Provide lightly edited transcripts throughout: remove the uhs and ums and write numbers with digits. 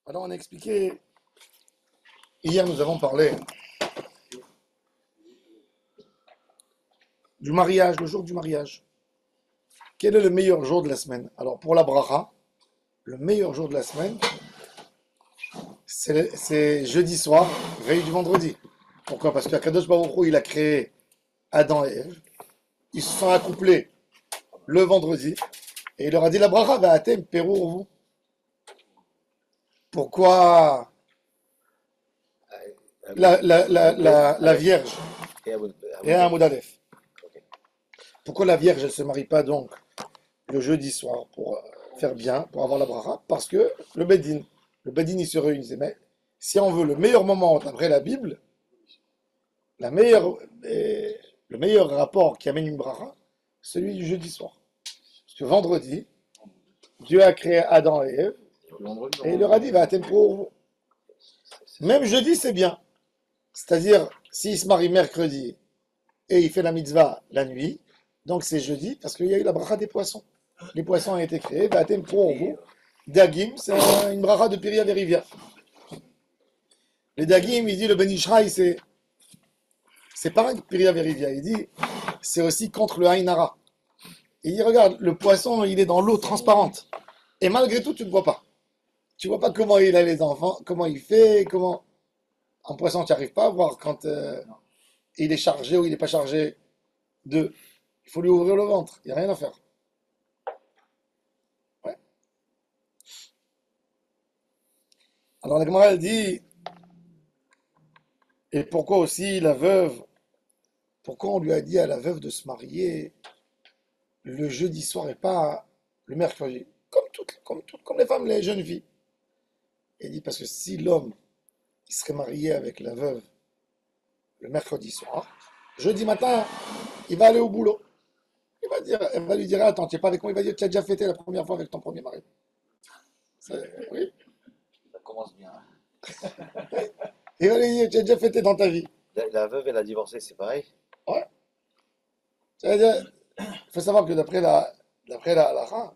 Alors, on a expliqué, hier nous avons parlé du mariage, le jour du mariage. Quel est le meilleur jour de la semaine? Alors, pour la bracha, le meilleur jour de la semaine, c'est jeudi soir, veille du vendredi. Pourquoi? Parce qu'Akadosh Baruch Hu, il a créé Adam et Ève. Ils se sont accouplés le vendredi et il leur a dit la bracha va atem vous. Pourquoi la Vierge et un Moudalef? Pourquoi la Vierge ne se marie pas donc le jeudi soir pour faire bien, pour avoir la bracha? Parce que le Bedin il se réunissait. Mais si on veut le meilleur moment d'après la Bible, la meilleure, le meilleur rapport qui amène une bracha, celui du jeudi soir. Parce que vendredi, Dieu a créé Adam et Ève et il leur a dit va pour vous. Même jeudi, c'est bien. C'est-à-dire, s'il se marie mercredi et il fait la mitzvah la nuit, donc c'est jeudi parce qu'il y a eu la bracha des poissons. Les poissons ont été créés, baptême pour vous. Dagim, c'est une bracha de Piria Verivia. Les Dagim, il dit le Ben Ishraï, c'est pareil que Piria Verivia. Il dit c'est aussi contre le Haïnara. Il dit regarde, le poisson, il est dans l'eau transparente. Et malgré tout, tu ne vois pas. Tu vois pas comment il a les enfants, comment il fait, comment. Un poisson, tu n'arrives pas à voir quand il est chargé ou il n'est pas chargé de. Il faut lui ouvrir le ventre. Il n'y a rien à faire. Ouais. Alors la Gemara elle dit, et pourquoi aussi la veuve, pourquoi on lui a dit à la veuve de se marier le jeudi soir et pas le mercredi, comme les femmes, les jeunes filles. Il dit parce que si l'homme il serait marié avec la veuve le mercredi soir, jeudi matin, il va aller au boulot. Elle va lui dire, attends, tu n'es pas avec moi, il va dire, tu as déjà fêté la première fois avec ton premier mari. Oui. Ça commence bien. Il va lui dire, tu as déjà fêté dans ta vie. La veuve et la divorcée, c'est pareil? Ouais. C'est-à-dire, il faut savoir que d'après la halakha,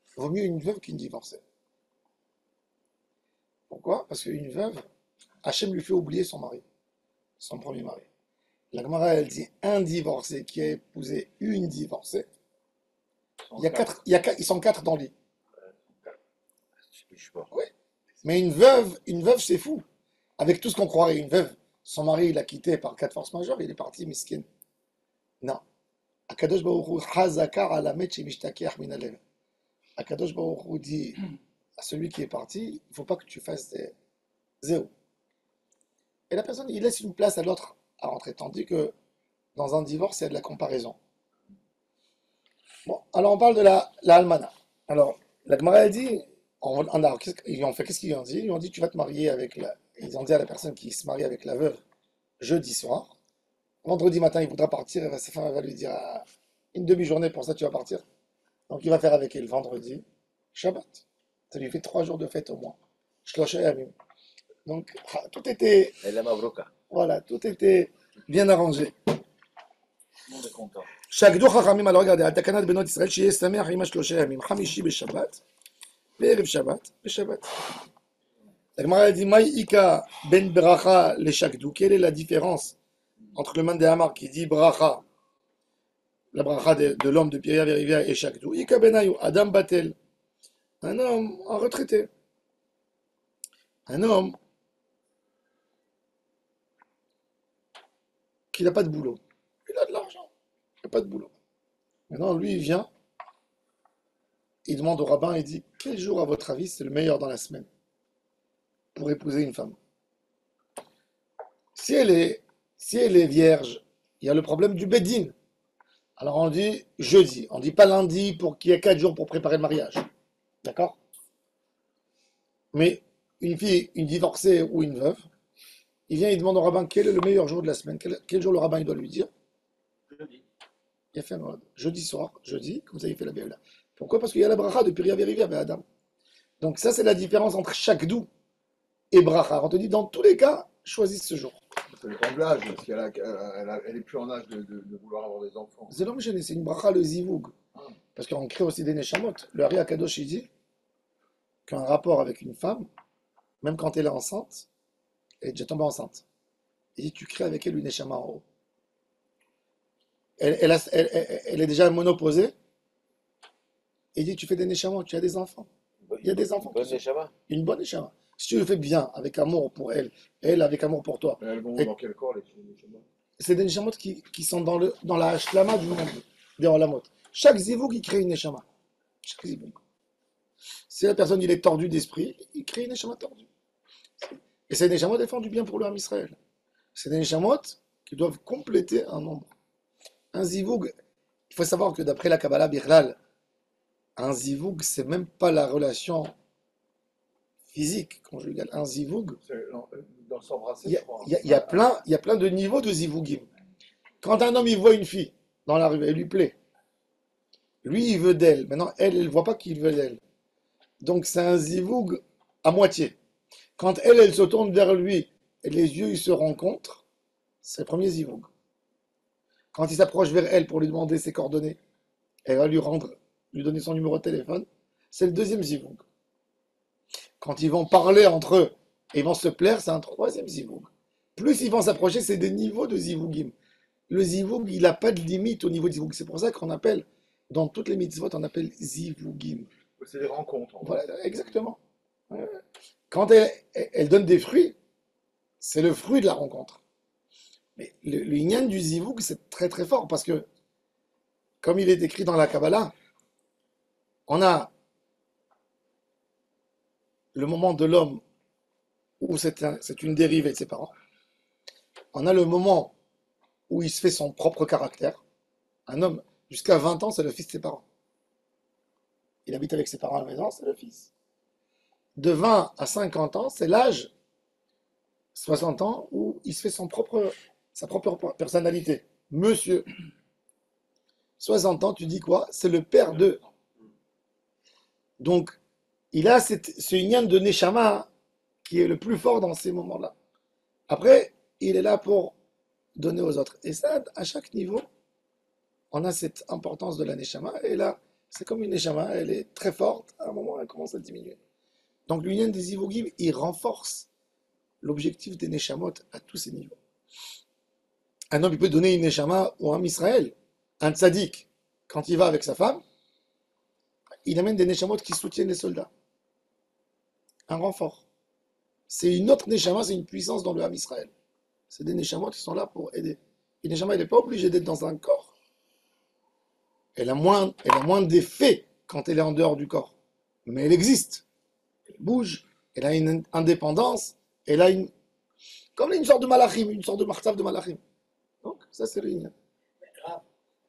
il vaut mieux une veuve qu'une divorcée. Pourquoi? Parce qu'une veuve, Hachem lui fait oublier son mari, son premier mari. La Gemara, elle dit un divorcé qui a épousé une divorcée. Ils sont quatre dans le lit. Je sais pas. Oui. Mais une veuve, c'est fou. Avec tout ce qu'on croirait, une veuve, son mari, il l'a quitté par quatre forces majeures, il est parti, miskin. Non. Akadosh Baruch Hu, Hazakar alamet shemishtaki min alev. Akadosh Baruch Hu dit à celui qui est parti, il ne faut pas que tu fasses des zéro. Et la personne, il laisse une place à l'autre à rentrer. Tandis que dans un divorce, il y a de la comparaison. Bon, alors on parle de la almana. Alors, la Gemara elle dit, qu'est-ce qu'ils ont dit? Ils ont dit, tu vas te marier avec la. Ils ont dit à la personne qui se marie avec la veuve jeudi soir. Vendredi matin, il voudra partir, sa femme elle va lui dire, ah, une demi-journée pour ça, tu vas partir. Donc il va faire avec elle vendredi, Shabbat. Ça lui fait 3 jours de fête au moins. Shloshah yamim. Donc, tout était, Elle aime Avroka. voilà, tout était bien arrangé. Tout le monde est content. שהקדו חכמים, alors regardez, התקנת בנות ישראל שיהיה שמח עם השלושה ימים, חמישי בשבת, וערב שבת, בשבת. La Gemara dit, Maïka ben bracha le shakdou. Quelle est la différence entre le Mandé Amar qui dit bracha, la bracha de l'homme de Pierre Rivière et shakdou? Ika benayu, Adam Batel, un homme en retraité. Un homme qui n'a pas de boulot. Il a de l'argent, il n'a pas de boulot. Maintenant, lui, il vient, il demande au rabbin, il dit, quel jour, à votre avis, c'est le meilleur dans la semaine pour épouser une femme? Si elle est vierge, il y a le problème du beddin. Alors on dit jeudi, on dit pas lundi pour qu'il y ait 4 jours pour préparer le mariage. D'accord? Mais une fille, une divorcée ou une veuve, il vient, il demande au rabbin quel est le meilleur jour de la semaine, quel jour le rabbin il doit lui dire. Jeudi. Il a fait un jeudi soir, jeudi, comme ça il fait la béoula. Pourquoi? Parce qu'il y a la bracha de Piria Verivia avec Adam. Donc ça c'est la différence entre chaque doux et bracha. On te dit dans tous les cas, choisis ce jour. Ça dépend de l'âge, parce qu'elle est plus en âge de vouloir avoir des enfants. C'est l'homme gêné, c'est une bracha le zivoug. Parce qu'on crée aussi des neshamot. Le Hari Akadosh il dit qu'un rapport avec une femme, même quand elle est enceinte, elle est déjà tombée enceinte. Il dit, tu crées avec elle une neshama en haut. Elle est déjà monoposée. Il dit, tu fais des neshamot, tu as des enfants. Il y a des enfants Bonne qui sont Neshama. une bonne neshama. Si tu le fais bien, avec amour pour elle, elle avec amour pour toi, Mais elles vont et dans quel corps, les Neshama? c'est des neshamot qui sont dans la hashlama du monde, des olamot. Chaque zivoug, il crée une neshama. Chaque zivoug. Si la personne il est tordu d'esprit, il crée une neshama tordue. Et ces neshamot, elles font du bien pour le Ham Israël. C'est des neshamot qui doivent compléter un nombre. Un zivoug, il faut savoir que d'après la Kabbalah Birlal, un zivoug, c'est même pas la relation physique conjugale. Un zivoug, Non, dans s'embrasser, il y je a, crois. il y a- il y a plein de niveaux de zivougim. Quand un homme il voit une fille dans la rue, elle lui plaît. Lui, il veut d'elle. Maintenant, elle ne voit pas qu'il veut d'elle. Donc, c'est un zivoug à moitié. Quand elle se tourne vers lui et les yeux ils se rencontrent, c'est le premier zivoug. Quand il s'approche vers elle pour lui demander ses coordonnées, elle va lui donner son numéro de téléphone, c'est le deuxième zivoug. Quand ils vont parler entre eux et ils vont se plaire, c'est un troisième zivoug. Plus ils vont s'approcher, c'est des niveaux de zivougim. Le zivoug, il n'a pas de limite au niveau de zivoug. C'est pour ça qu'on appelle, dans toutes les mitzvot, on appelle zivougim. C'est des rencontres. En fait. Voilà, exactement. Ouais. Quand elle donne des fruits, c'est le fruit de la rencontre. Mais le inyan du zivoug, c'est très très fort parce que, comme il est écrit dans la Kabbalah, on a le moment de l'homme où c'est une dérivée de ses parents. On a le moment où il se fait son propre caractère. Un homme, jusqu'à 20 ans, c'est le fils de ses parents. Il habite avec ses parents à la maison, c'est le fils. De 20 à 50 ans, c'est l'âge, 60 ans, où il se fait sa propre personnalité. Monsieur, 60 ans, tu dis quoi? C'est le père de. Donc, il a ce inyan de Neshama qui est le plus fort dans ces moments-là. Après, il est là pour donner aux autres. Et ça, à chaque niveau, on a cette importance de la Neshama. Et là, c'est comme une Neshama, elle est très forte. À un moment, elle commence à diminuer. Donc, l'union des Ivogim, il renforce l'objectif des Neshamot à tous ces niveaux. Un homme, il peut donner une Neshama ou un Israël, un tzaddik, quand il va avec sa femme, il amène des Neshamot qui soutiennent les soldats. Un renfort. C'est une autre Neshama, c'est une puissance dans le Ham Israël. C'est des Neshamot qui sont là pour aider. Une Neshama, elle n'est pas obligée d'être dans un corps. Elle a moins d'effet quand elle est en dehors du corps. Mais elle existe. Elle bouge, elle a une indépendance, elle a comme une sorte de malachim, une sorte de martav de malachim. Donc, ça c'est le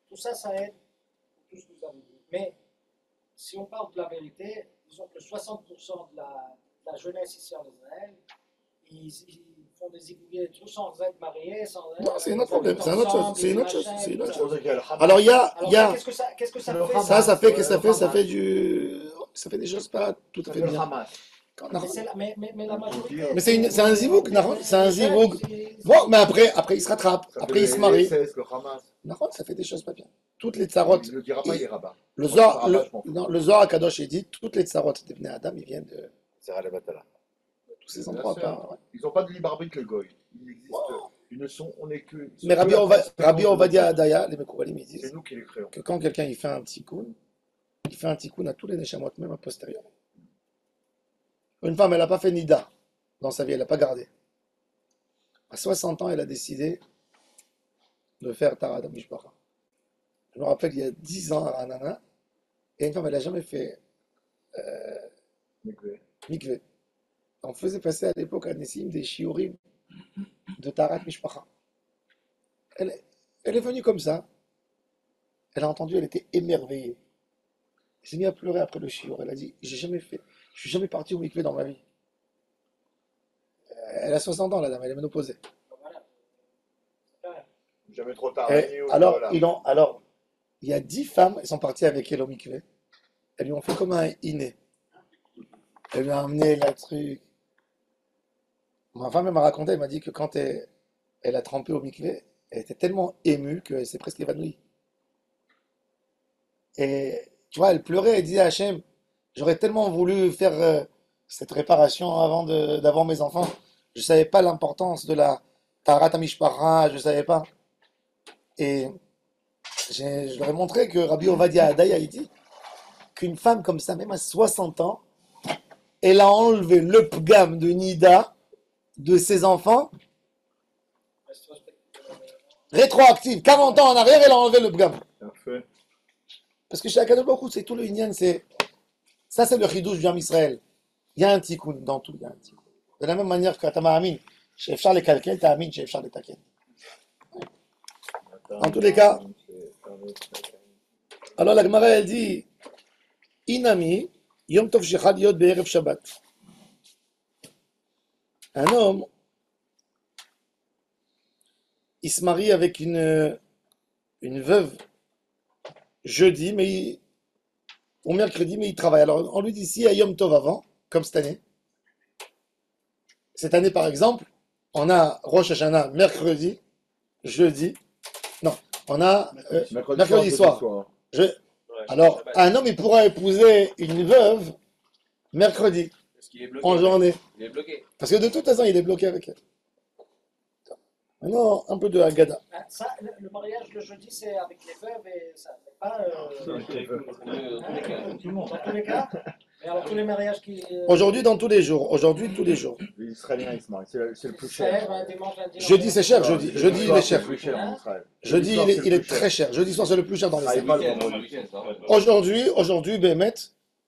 Tout ça, ça aide pour tout ce que vous avez dit. Mais si on parle de la vérité, disons que 60% de la jeunesse ici en Israël, ils font des ébouillés tout sans être mariés, sans être. Non, c'est un autre problème, c'est une autre chose. C'est une autre chose. C'est une autre chose. Alors, Alors, il y a. Qu'est-ce que ça Le fait Hamas. Ça fait Ça des choses pas tout à fait le bien. Hamas. Mais la majorité. Mais c'est un zivouk, Nahon, c'est un zivouk. C'est- Bon, mais après il se rattrape, Ça après fait il se marie. le SS, le Hamas. Nahon, ça fait des choses pas bien. Toutes les tsarot, Il ne le dira pas, il est rabat. le Moi, Zohar, je m'en fous. le Zohar à Kadosh, il dit, toutes les tsarot des Bnei Adam, ils viennent de C'est Ralevatala. tous ces Bien endroits. sûr. Pas, ouais. Ils n'ont pas de libre arbitre, les goy. Il existe. Wow. Ils ne sont. On est que. Mais Rabbi Ovadia Adaya, les Mekoubalim, ils C'est disent nous qui les créons. que quand quelqu'un il fait un tikkun, il fait un tikkun à tous les neshamot, même a posteriori. Une femme, elle n'a pas fait nida dans sa vie, elle n'a pas gardé. À 60 ans, elle a décidé de faire Tarad Mishpacha. Je me rappelle, il y a 10 ans à Ranana, et une femme, elle n'a jamais fait mikveh. On faisait passer à l'époque à Nessim des shiurim de Tarat Mishpacha. Elle est venue comme ça, elle a entendu, elle était émerveillée. Elle s'est mise à pleurer après le shiur. Elle a dit, je suis jamais parti au mikveh dans ma vie. Elle a 60 ans, la dame, elle est ménopausée. Voilà. Jamais trop tard. Et alors, il y a 10 femmes, elles sont parties avec elle au mikveh. Elles lui ont fait comme un iné. Elle lui a amené la truc. Ma femme, elle m'a raconté, elle m'a dit que quand elle a trempé au mikveh, elle était tellement émue qu'elle s'est presque évanouie. Et tu vois, elle pleurait, elle disait à Hachem, j'aurais tellement voulu faire cette réparation d'avoir mes enfants. Je ne savais pas l'importance de la Taharat HaMishpacha, je ne savais pas. Et je leur ai montré que Rabbi Ovadia Hadaï a dit qu'une femme comme ça, même à 60 ans, elle a enlevé le pgam de Nida de ses enfants, rétroactive, 40 ans en arrière, elle a enlevé le pgam. Parfait. Parce que chez Akadosh Baruch Hu, c'est tout le Inyan, ça c'est le chidouche du Am Israël. Il y a un tikkun dans tout, il y a un tikkun. De la même manière que Atama Amin, chez Efchar les Kalkel, t'as Amin chez Efchar les Taken. En tous les cas, alors la Gemara elle dit Inami, Yom Tov Shechad Yod Be'erev Shabbat. Un homme, il se marie avec une veuve jeudi, ou mercredi, mais il travaille. Alors on lui dit si à Yom Tov avant, comme cette année. Cette année par exemple, on a Rosh Hashanah mercredi, jeudi. Non, on a mercredi soir. Alors, un homme, il pourra épouser une veuve mercredi, en journée. Il est bloqué. Parce que de toute façon, il est bloqué avec elle. Maintenant, un peu de Haggadah. Ça, le mariage le jeudi, c'est avec les veuves et ça. C'est pas. Dans tous les cas. Mais alors, tous les mariages qui. Aujourd'hui, dans tous les jours. Aujourd'hui, tous les jours. Les Israéliens, ils se marient. C'est le plus cher. Jeudi, c'est cher. Jeudi, il est C'est cher. le plus cher en Israël. Jeudi, il est très cher. Jeudi soir, c'est le plus cher dans les Ah, salles. pas le vendredi. Aujourd'hui, Bémet,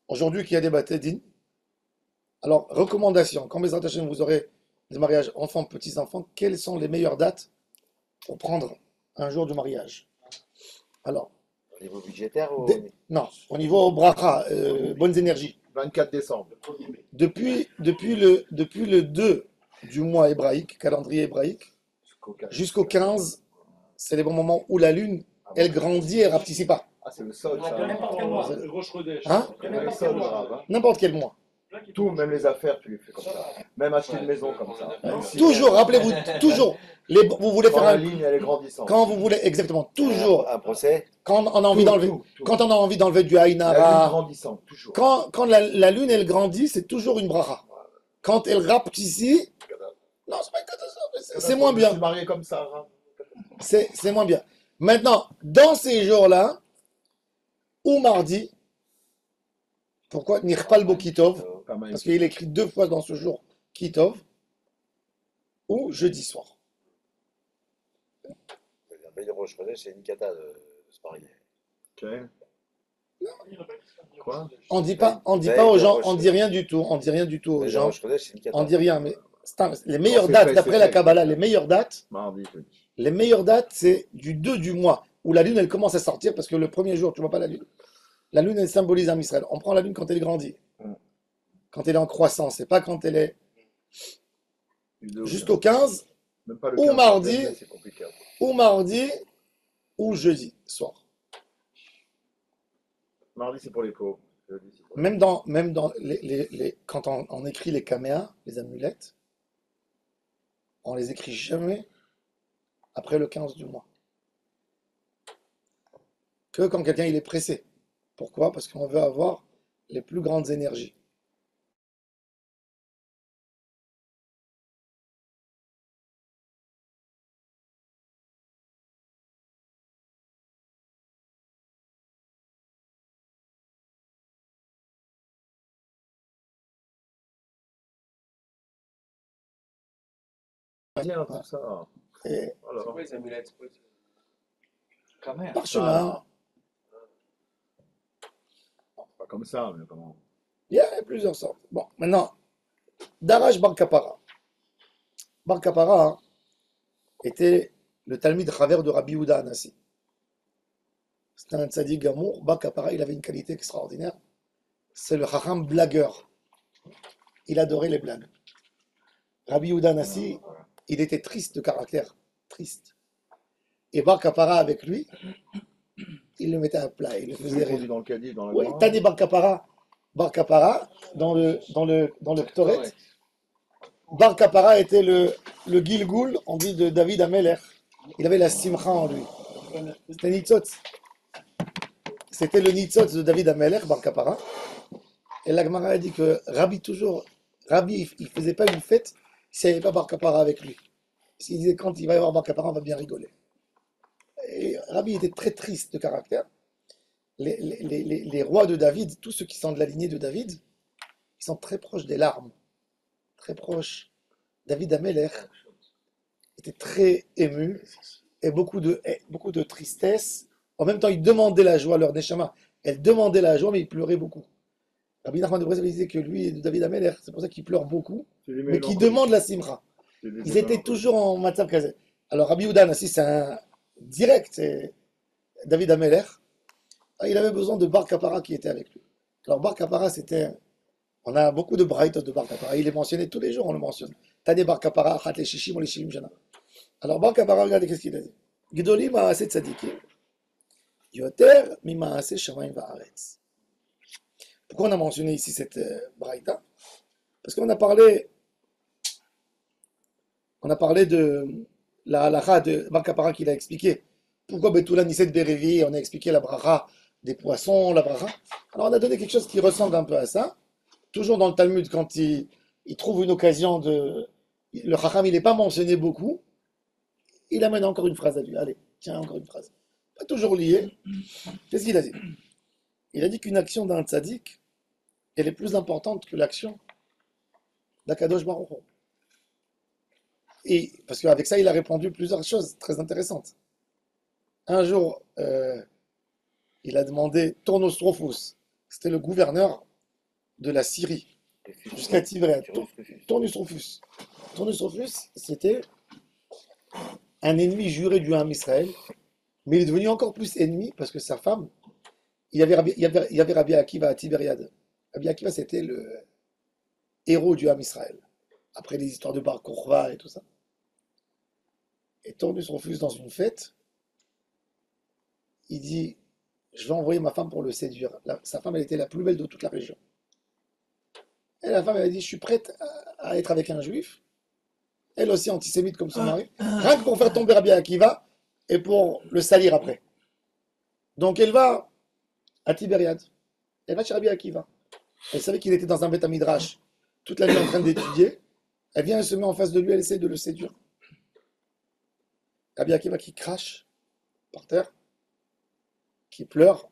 aujourd'hui qu'il y a des baptêmes. Alors, recommandation, quand mes attachés, vous aurez des mariages enfants, petits-enfants, quelles sont les meilleures dates pour prendre un jour du mariage? Alors, Au niveau budgétaire ou... non, au niveau bracha, bonnes énergies. 24 décembre. Depuis le 2 du mois hébraïque, calendrier hébraïque, jusqu'au 15, c'est les bons moments où la lune, elle grandit et rapetissait pas. Ah, c'est le sol, ça. De n'importe quel mois. Hein? C'est le sol, ça. N'importe quel mois. Tout, même les affaires, tu les fais comme ça. Même acheter une maison comme ça. Toujours, rappelez-vous, toujours. Vous voulez Quand faire la un. ligne, elle est grandissante. Quand vous voulez, exactement, toujours. Un procès? Quand on a envie d'enlever. Quand on a envie d'enlever du La ligne Haïnara. grandissante, toujours. Quand la lune, elle grandit, c'est toujours une bracha. Quand elle rappe ici. Non, c'est pas une catastrophe. C'est moins Je bien. suis marié comme ça. Hein. C'est moins bien. Maintenant, dans ces jours-là, ou mardi, pourquoi Nirpal Bo Kitov? Pas mal. Parce qu'il écrit 2 fois dans ce jour Kitov, ou jeudi soir. La veille de Rosh Chodesh, c'est une cata de se marier. Ok. Quoi? On dit pas aux gens, on dit rien du tout, on dit rien du tout aux La veille de gens, Rosh Chodesh, c'est une cata. on dit rien, mais les meilleures c'est dates, fait, d'après c'est la fait. Kabbalah, les meilleures dates, Mardi, je dis. les meilleures dates, c'est du 2 du mois, où la lune, elle commence à sortir, parce que le premier jour, tu vois pas la lune. La lune, elle symbolise un Israël. On prend la lune quand elle grandit, quand elle est en croissance, c'est pas quand elle est jusqu'au 15, Même pas le ou 15, mardi. c'est compliqué. ou mardi, ou jeudi soir. Mardi, c'est pour les pauvres. Jeudi, c'est pour les Même dans quand on écrit les caméas, les amulettes, on les écrit jamais après le 15 du mois. Que quand quelqu'un il est pressé. Pourquoi? Parce qu'on veut avoir les plus grandes énergies. Bien, tout ça. Et Voilà. C'est quoi les amulettes? Quand même. parchemin, Pas comme ça, mais comment? il y a plusieurs sortes. Bon, maintenant, Darash Bar Kapara. Bar Kapara était le Talmid Chaver de Rabbi Yehuda Anassi. C'était un tzaddik gamour. Bar Kapara, il avait une qualité extraordinaire. C'est le Chacham blagueur. Il adorait les blagues. Rabbi Yehuda Anassi, il était triste de caractère. Triste. Et Bar Kapara, avec lui, il le mettait à plat. Il le faisait Répondu rire. dans le caddie, dans la Oui, grande. Tani Bar Kapara, dans le Ktoret. Bar Kapara était le Gilgul, on dit, de David Ameler. Il avait la Simcha en lui. C'était Nitzotz. C'était le Nitzotz de David Ameler, Bar Kapara. Et la Gemara a dit que Rabbi toujours, Rabbi, il faisait pas une fête s'il n'y avait pas Bar Kapara avec lui. S'il disait quand il va y avoir Bar Kapara, on va bien rigoler. Et Rabbi était très triste de caractère. Les rois de David, tous ceux qui sont de la lignée de David, ils sont très proches des larmes, très proches. David Ameller était très ému et beaucoup de tristesse. En même temps, il demandait la joie, leur Neshama. Elle demandait la joie, mais il pleurait beaucoup. Rabbi Nachman de Breslev disait que lui et David Ameller, c'est pour ça qu'il pleure beaucoup, mais qu'il demande la simra. Ils étaient toujours en matière kazé. Alors Rabbi Udan, si c'est un direct, c'est David Ameller. Il avait besoin de Bar Kapara qui était avec lui. Alors Bar Kapara, c'était... On a beaucoup de braïtos de Bar Kapara. Il est mentionné tous les jours, on le mentionne. Tane Bar Kapara, Chat le Shishim, ou les Shishim Shana. Alors Bar Kapara, regardez qu'est-ce qu'il a dit. Gdoli ma'aseh tzadikim, yoter mi ma'aseh shamayim va'aretz. Pourquoi on a mentionné ici cette braïta? Parce qu'on a parlé de la halakha de Bar Kapara qu'il a expliqué. Pourquoi Betula Niset Berevi, on a expliqué la bracha des poissons, la bracha. Alors on a donné quelque chose qui ressemble un peu à ça. Toujours dans le Talmud, quand il trouve une occasion de... Le Chacham, il n'est pas mentionné beaucoup. Il amène encore une phrase à lui. Allez, tiens, encore une phrase. Pas toujours lié. Qu'est-ce qu'il a dit? Il a dit qu'une action d'un tzaddik, elle est plus importante que l'action d'Akadosh Baruch Hu. Et parce qu'avec ça, il a répondu plusieurs choses très intéressantes. Un jour, il a demandé Tournostrophus, c'était le gouverneur de la Syrie, jusqu'à Tibériade. Tournostrophus. Tournostrophus, c'était un ennemi juré du Ham Israël, mais il est devenu encore plus ennemi parce que sa femme, il y avait Rabbi Akiva à Tibériade. Rabbi Akiva, c'était le héros du Ham Israël, après les histoires de Bar Kokhba et tout ça. Et Tournostrophus, dans une fête, il dit, je vais envoyer ma femme pour le séduire. Sa femme, elle était la plus belle de toute la région. Et la femme, elle a dit, je suis prête à être avec un juif, elle aussi antisémite comme son mari, rien que pour faire tomber Rabbi Akiva et pour le salir après. Donc elle va à Tibériade, elle va chez Rabbi Akiva. Elle savait qu'il était dans un Beth Midrash toute la nuit en train d'étudier. Elle vient, elle se met en face de lui, elle essaie de le séduire. Rabbi Akiva qui crache par terre, qui pleure,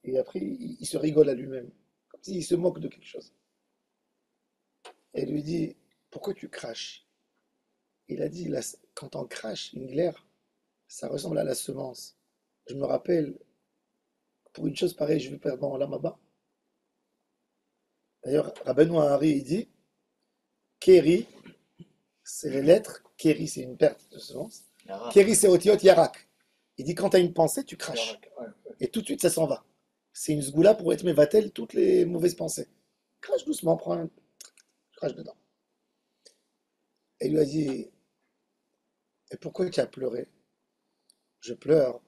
et après il se rigole à lui-même, comme s'il se moque de quelque chose. Et elle lui dit, pourquoi tu craches? Il a dit, quand on crache une glaire, ça ressemble à la semence. Je me rappelle, pour une chose pareille, je vais perdre en Lamaba. D'ailleurs, Rabbeinu Hari, il dit, Keri, c'est les lettres, Keri, c'est une perte de semence, Keri, c'est Otiot Yarak. Il dit, quand tu as une pensée, tu craches. Et tout de suite, ça s'en va. C'est une sgoula pour être mévatel toutes les mauvaises pensées. Crache doucement, prends un... Crache dedans. Et il lui a dit, et pourquoi tu as pleuré? Je pleure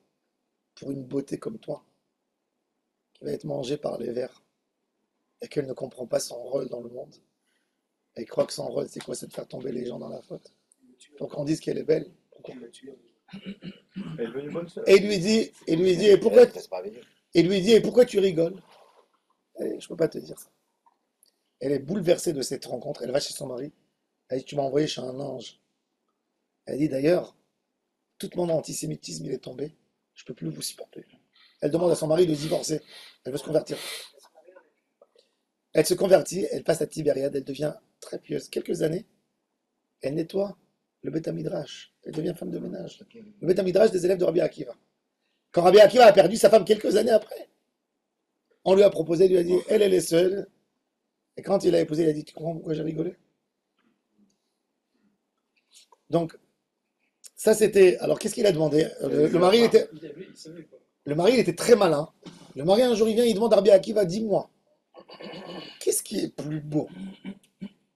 pour une beauté comme toi, qui va être mangée par les vers, et qu'elle ne comprend pas son rôle dans le monde. Elle croit que son rôle, c'est quoi? C'est de faire tomber les gens dans la faute. Donc on dit qu'elle est belle. Pourquoi? Elle est devenue bonne sœur. Et il lui dit, et pourquoi tu rigoles? Et je peux pas te dire ça. Elle est bouleversée de cette rencontre. Elle va chez son mari. Elle dit, tu m'as envoyé chez un ange. Elle dit, d'ailleurs, tout mon antisémitisme, il est tombé. Je peux plus vous supporter. Elle demande à son mari de divorcer. Elle veut se convertir. Elle se convertit, elle passe à Tibériade, elle devient très pieuse. Quelques années, elle nettoie le Beth Midrash. Elle devient femme de ménage. Le Beth Midrash des élèves de Rabbi Akiva. Quand Rabbi Akiva a perdu sa femme quelques années après, on lui a proposé, il lui a dit, elle est seule. Et quand il a épousé, il a dit, tu comprends pourquoi j'ai rigolé? Donc, ça c'était... Alors, qu'est-ce qu'il a demandé? Le mari était très malin. Le mari, un jour, il vient, il demande à Rabbi Akiva, dis-moi, qu'est-ce qui est plus beau?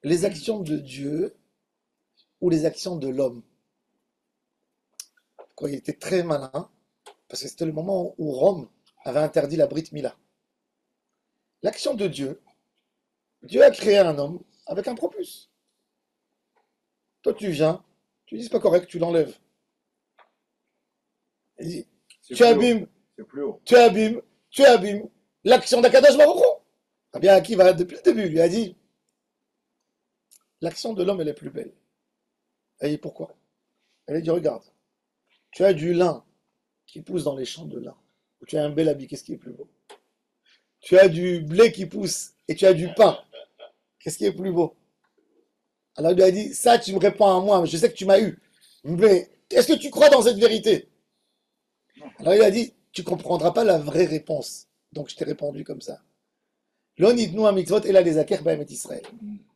Les actions de Dieu ou les actions de l'homme? Quand il était très malin, parce que c'était le moment où Rome avait interdit la Brit Mila. L'action de Dieu, Dieu a créé un homme avec un propus. Toi, tu viens, tu dis c'est pas correct, tu l'enlèves. Il dit, tu abîmes l'action d'Akadosh Baruch Hu. Rabbi Akiva, depuis le début, lui a dit, l'action de l'homme, elle est plus belle. Elle dit, pourquoi? Elle a dit, regarde, tu as du lin qui pousse dans les champs de lin, ou tu as un bel habit, qu'est-ce qui est plus beau? Tu as du blé qui pousse, et tu as du pain, qu'est-ce qui est plus beau? Alors il lui a dit, ça tu me réponds à moi, je sais que tu m'as eu, mais est-ce que tu crois dans cette vérité? Alors il a dit, tu ne comprendras pas la vraie réponse. Donc je t'ai répondu comme ça. Lo nitnu mitzvot ela lezaker b'emet Israël.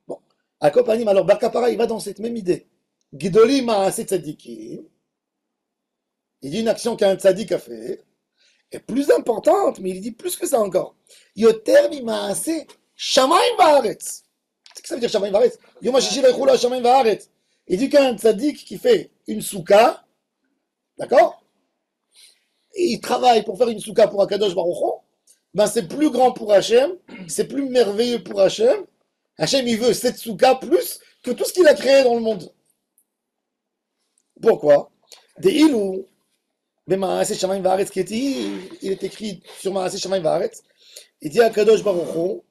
Bon, à Kopanim, alors Bar Kapara, il va dans cette même idée. Gidoli ma'aseh tzadikim. Il dit une action qu'un tzadik a fait est plus importante, mais il dit plus que ça encore. Yoter mi ma'aseh shamayim va'aretz. C'est ce que ça veut dire shamayim va'aretz. Yom hashishi v'echula shamayim va'aretz. Il dit qu'un tzadik qui fait une souka, d'accord? Il travaille pour faire une souka pour Akadosh Baruch Hu, ben c'est plus grand pour Hachem, c'est plus merveilleux pour Hachem. Hachem, il veut cette souka plus que tout ce qu'il a créé dans le monde. Pourquoi? Des ilou, Bemaaseh Shamayim Va'aretz, il est écrit sur Maaseh Shamayim Va'aretz, il dit à Akadosh Baruch Hu,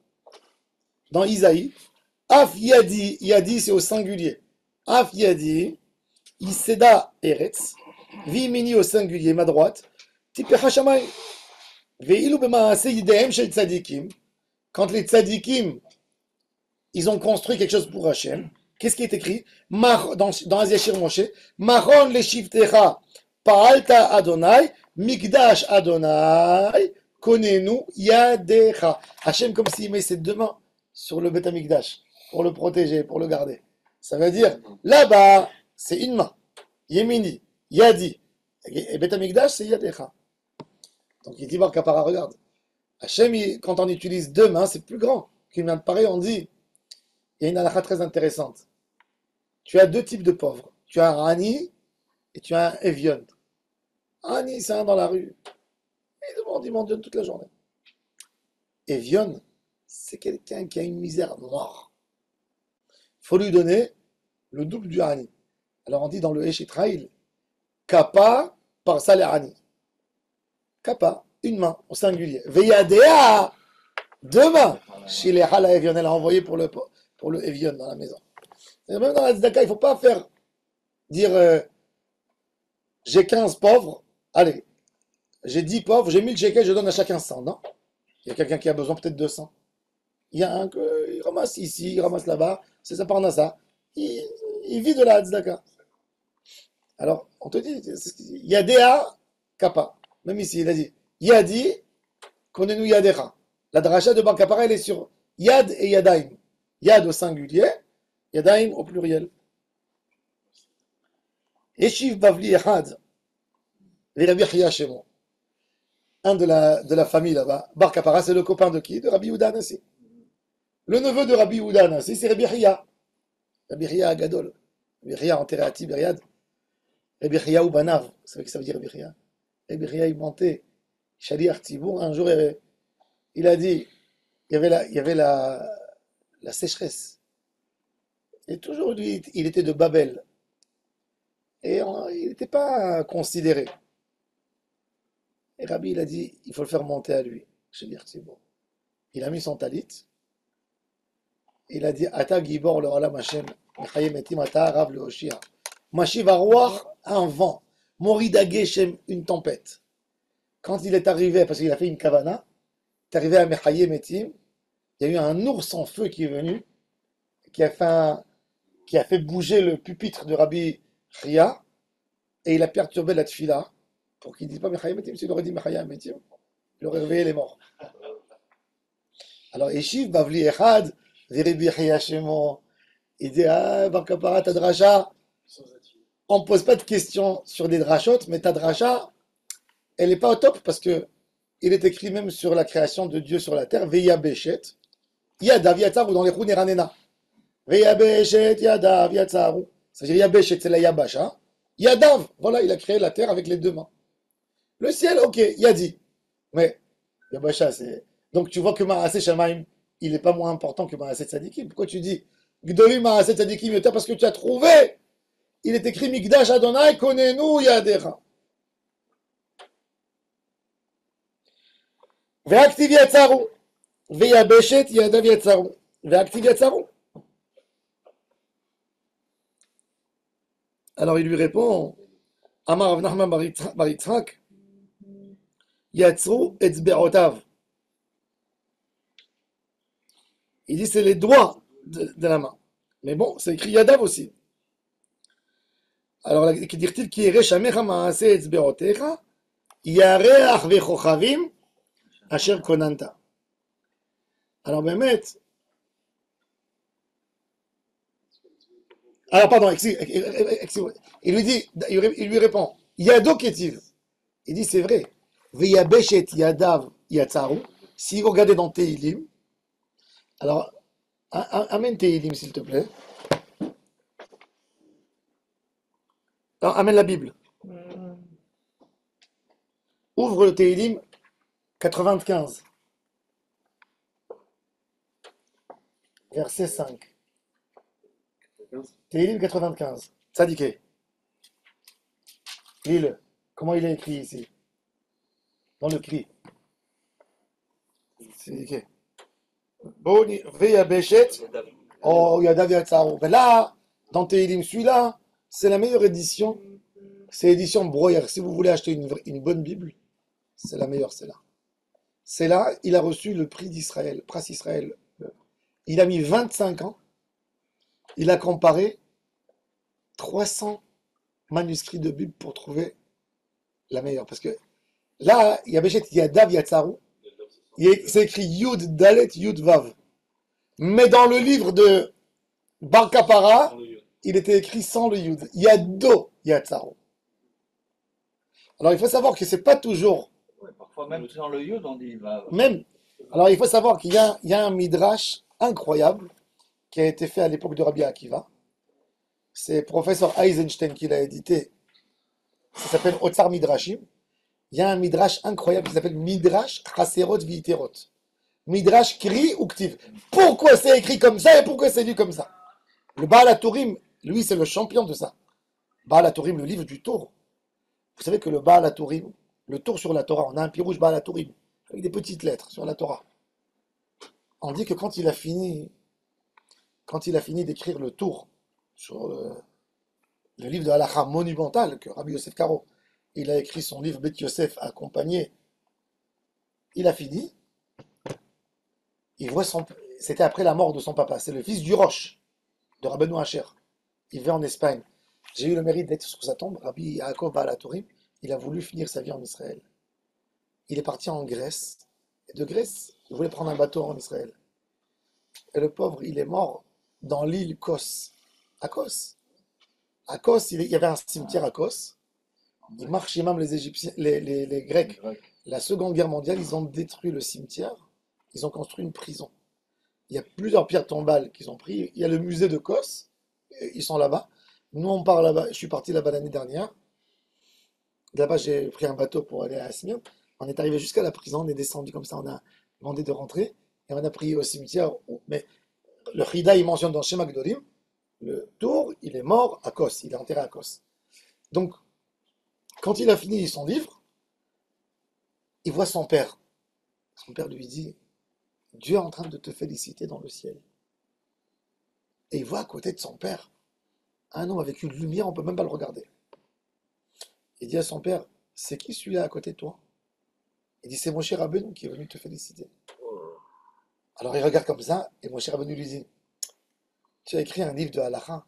dans Isaïe, Af Yadi, Yadi c'est au singulier, Af Yadi, Iseda Eretz, Vimini au singulier, ma droite, Tipecha Shamayim. Quand les tzadikim, ils ont construit quelque chose pour Hachem, qu'est-ce qui est écrit dans Aziashir Moshe? Maron le shivtecha pa'alta Adonai, mikdash Adonai, konenu yadecha. Hachem comme s'il met ses deux mains sur le Beth Amikdash pour le protéger, pour le garder. Ça veut dire, là-bas, c'est une main. Yemini, Yadi. Et Beth Amikdash, c'est Yadecha. Donc il dit, Bar Kapara, regarde. Hachem, quand on utilise deux mains, c'est plus grand qu'une main de pareil. On dit, il y a une halakha très intéressante. Tu as deux types de pauvres. Tu as un Ani et tu as un Evion. Ani, c'est un dans la rue. Il mendiante toute la journée. Evion, c'est quelqu'un qui a une misère noire. Il faut lui donner le double du Ani. Alors on dit dans le Eshitrail, Kappa par Saleh Ani. Kappa, une main, au singulier. Veyadea, deux mains. Chez les Hala Evion, elle a envoyé pour le Evion dans la maison. Et même dans la Tzedaka, il ne faut pas dire j'ai 15 pauvres, allez, j'ai 10 pauvres, j'ai 1000 shekels, je donne à chacun 100. Non, il y a quelqu'un qui a besoin peut-être de 100. Il y a un qui ramasse ici, il ramasse là-bas, c'est ça par ça. Il vit de la Tzedaka. Alors, on te dit, Yadea, Kappa. Même ici, il a dit, Yadi, konenu Yadecha. La dracha de Bar Kapara, elle est sur Yad et Yadaim. Yad au singulier, Yadaim au pluriel. Eshiv Bavli Echad, Rabbi Chia Shemo. Un de la famille là-bas. Bar Kapara, c'est le copain de qui? De Rabbi Yehuda Anassi. Le neveu de Rabbi Yehuda Anassi, c'est Rabbi Chia. Rabbi Chia Gadol. Rabbi Chia enterré à Tibériade. Rabbi Chia ou Banav. Vous savez ce que ça veut dire Rabbi Chia? Rabbi Chia, il montait. Shaliach Tzibour, un jour, il a dit, il y avait la sécheresse. Et toujours, lui, il était de Babel. Et il n'était pas considéré. Et Rabbi, il a dit, il faut le faire monter à lui. Shaliach Tzibour. Il a mis son talit. Il a dit, Ata Gibor le Olam Hashem, Mechayem Etim Ata Rav le Hoshia. Mashiv Aruach, un vent. Morida Geshem, une tempête. Quand il est arrivé, parce qu'il a fait une kavana, il est arrivé à Mechayem Etim, il y a eu un ours en feu qui est venu, qui a fait bouger le pupitre de Rabbi Chia, et il a perturbé la tfila, pour qu'il ne dise pas Mechayem Etim. S'il aurait dit Mechayem Etim, il aurait réveillé les morts. Alors, Eshiv Bavli Echad, Rabbi Chia Shemo, il dit, Bar Kapara, ta dracha, on ne pose pas de questions sur des drachot, mais ta dracha, elle n'est pas au top parce que il est écrit même sur la création de Dieu sur la terre, Veya Beshet, Yadav Yatzaru dans les Rounes Ranena. Veya Beshet, Yadav Yatzaru. C'est-à-dire Yabeshet, c'est la Yabasha. Yadav, voilà, il a créé la terre avec les deux mains. Le ciel, ok, Yadi. Mais Yabasha, c'est. Donc tu vois que Maaseh Shamaim, il n'est pas moins important que Maaseh Tzadikim. Pourquoi tu dis Gdoli Maaseh Tzadikim Yoter? Parce que tu as trouvé. Il est écrit Mikdash Adonai Konenu Yadecha. Ve'aktiv Yatzaru. Veyabeshet yadav yatsaru. Ve'aktiv yatsaru. Alors il lui répond, Amar Rav Nachman bar Yitzhak, Yatsru etzberotav. Il dit c'est les doigts de la main. Mais bon, c'est écrit Yadav aussi. Alors, qui dit-il qui est Shamecha Maase etzberotecha, Yareach vechochavim, Asher konanta. Alors, Mehmet. Alors, pardon, il lui dit, il lui répond, Yado ketiv. Il dit c'est vrai. Veyabeshet Yadav Yatsaru. Si vous regardez dans Tehilim, alors, amène Tehilim s'il te plaît. Alors, amène la Bible. Ouvre le Tehilim 95. Verset 5. Tehilim 95. Tzadike. Lis-le. Comment il est écrit ici? Dans le cri. Tzadike. Boni, Veyabeshet. Oh, Yadav Yatsaru. Mais là, dans Tehilim, celui-là, c'est la meilleure édition. C'est l'édition Breuer. Si vous voulez acheter une bonne Bible, c'est la meilleure, c'est là. C'est là, il a reçu le prix d'Israël, Prince Israël. Il a mis 25 ans. Il a comparé 300 manuscrits de Bible pour trouver la meilleure. Parce que là, Yabeshet Yadav Yatsaru, c'est écrit Yud Dalet Yud Vav. Mais dans le livre de Bar Kapara, il était écrit sans le Yud. Yado Yatsaru. Alors il faut savoir que c'est pas toujours. Ouais, parfois même sans le yod, on dit va. Même. Alors il faut savoir qu'il y a un midrash incroyable qui a été fait à l'époque de Rabbi Akiva. C'est professeur Eisenstein qui l'a édité. Ça s'appelle Otsar Midrashim. Il y a un midrash incroyable qui s'appelle Midrash Chaserot Viterot. Midrash Kri ou Ktiv. Pourquoi c'est écrit comme ça et pourquoi c'est lu comme ça? Le Baal HaTurim, lui, c'est le champion de ça. Baal HaTurim, le livre du Tour. Vous savez que le Baal HaTurim, le Tour sur la Torah, on a un pirouge Baal HaTurim, avec des petites lettres sur la Torah. On dit que quand il a fini d'écrire le Tour sur le livre de Halacha monumental que Rabbi Yosef Karo, il a écrit son livre Bet Yosef accompagné, il a fini, il voit c'était après la mort de son papa, c'est le fils du Roche, de Rabbeinu Hacher. Il vit en Espagne. J'ai eu le mérite d'être sur sa tombe, Rabbi Yaakov Baal HaTurim, il a voulu finir sa vie en Israël. Il est parti en Grèce, et de Grèce, il voulait prendre un bateau en Israël. Et le pauvre, il est mort dans l'île Kos. À Kos. À Kos, il y avait un cimetière à Kos. Ils marchaient même les Égyptiens, les Grecs. La Seconde Guerre mondiale, ils ont détruit le cimetière. Ils ont construit une prison. Il y a plusieurs pierres tombales qu'ils ont pris. Il y a le musée de Kos. Ils sont là-bas. Nous, on part là-bas. Je suis parti là-bas l'année dernière. Là-bas, j'ai pris un bateau pour aller à Asmir. On est arrivé jusqu'à la prison. On est descendu comme ça. On a demandé de rentrer. Et on a pris au cimetière. Mais le Chida, il mentionne dans Shema Gdolim, le Tour, il est mort à Kos. Il est enterré à Kos. Donc, quand il a fini son livre, il voit son père. Son père lui dit, Dieu est en train de te féliciter dans le ciel. Et il voit à côté de son père un homme avec une lumière, on ne peut même pas le regarder. Il dit à son père, c'est qui celui-là à côté de toi? Il dit, c'est Moshe Rabbeinu qui est venu te féliciter. Alors il regarde comme ça, et Moshe Rabbeinu lui dit, tu as écrit un livre de Halacha,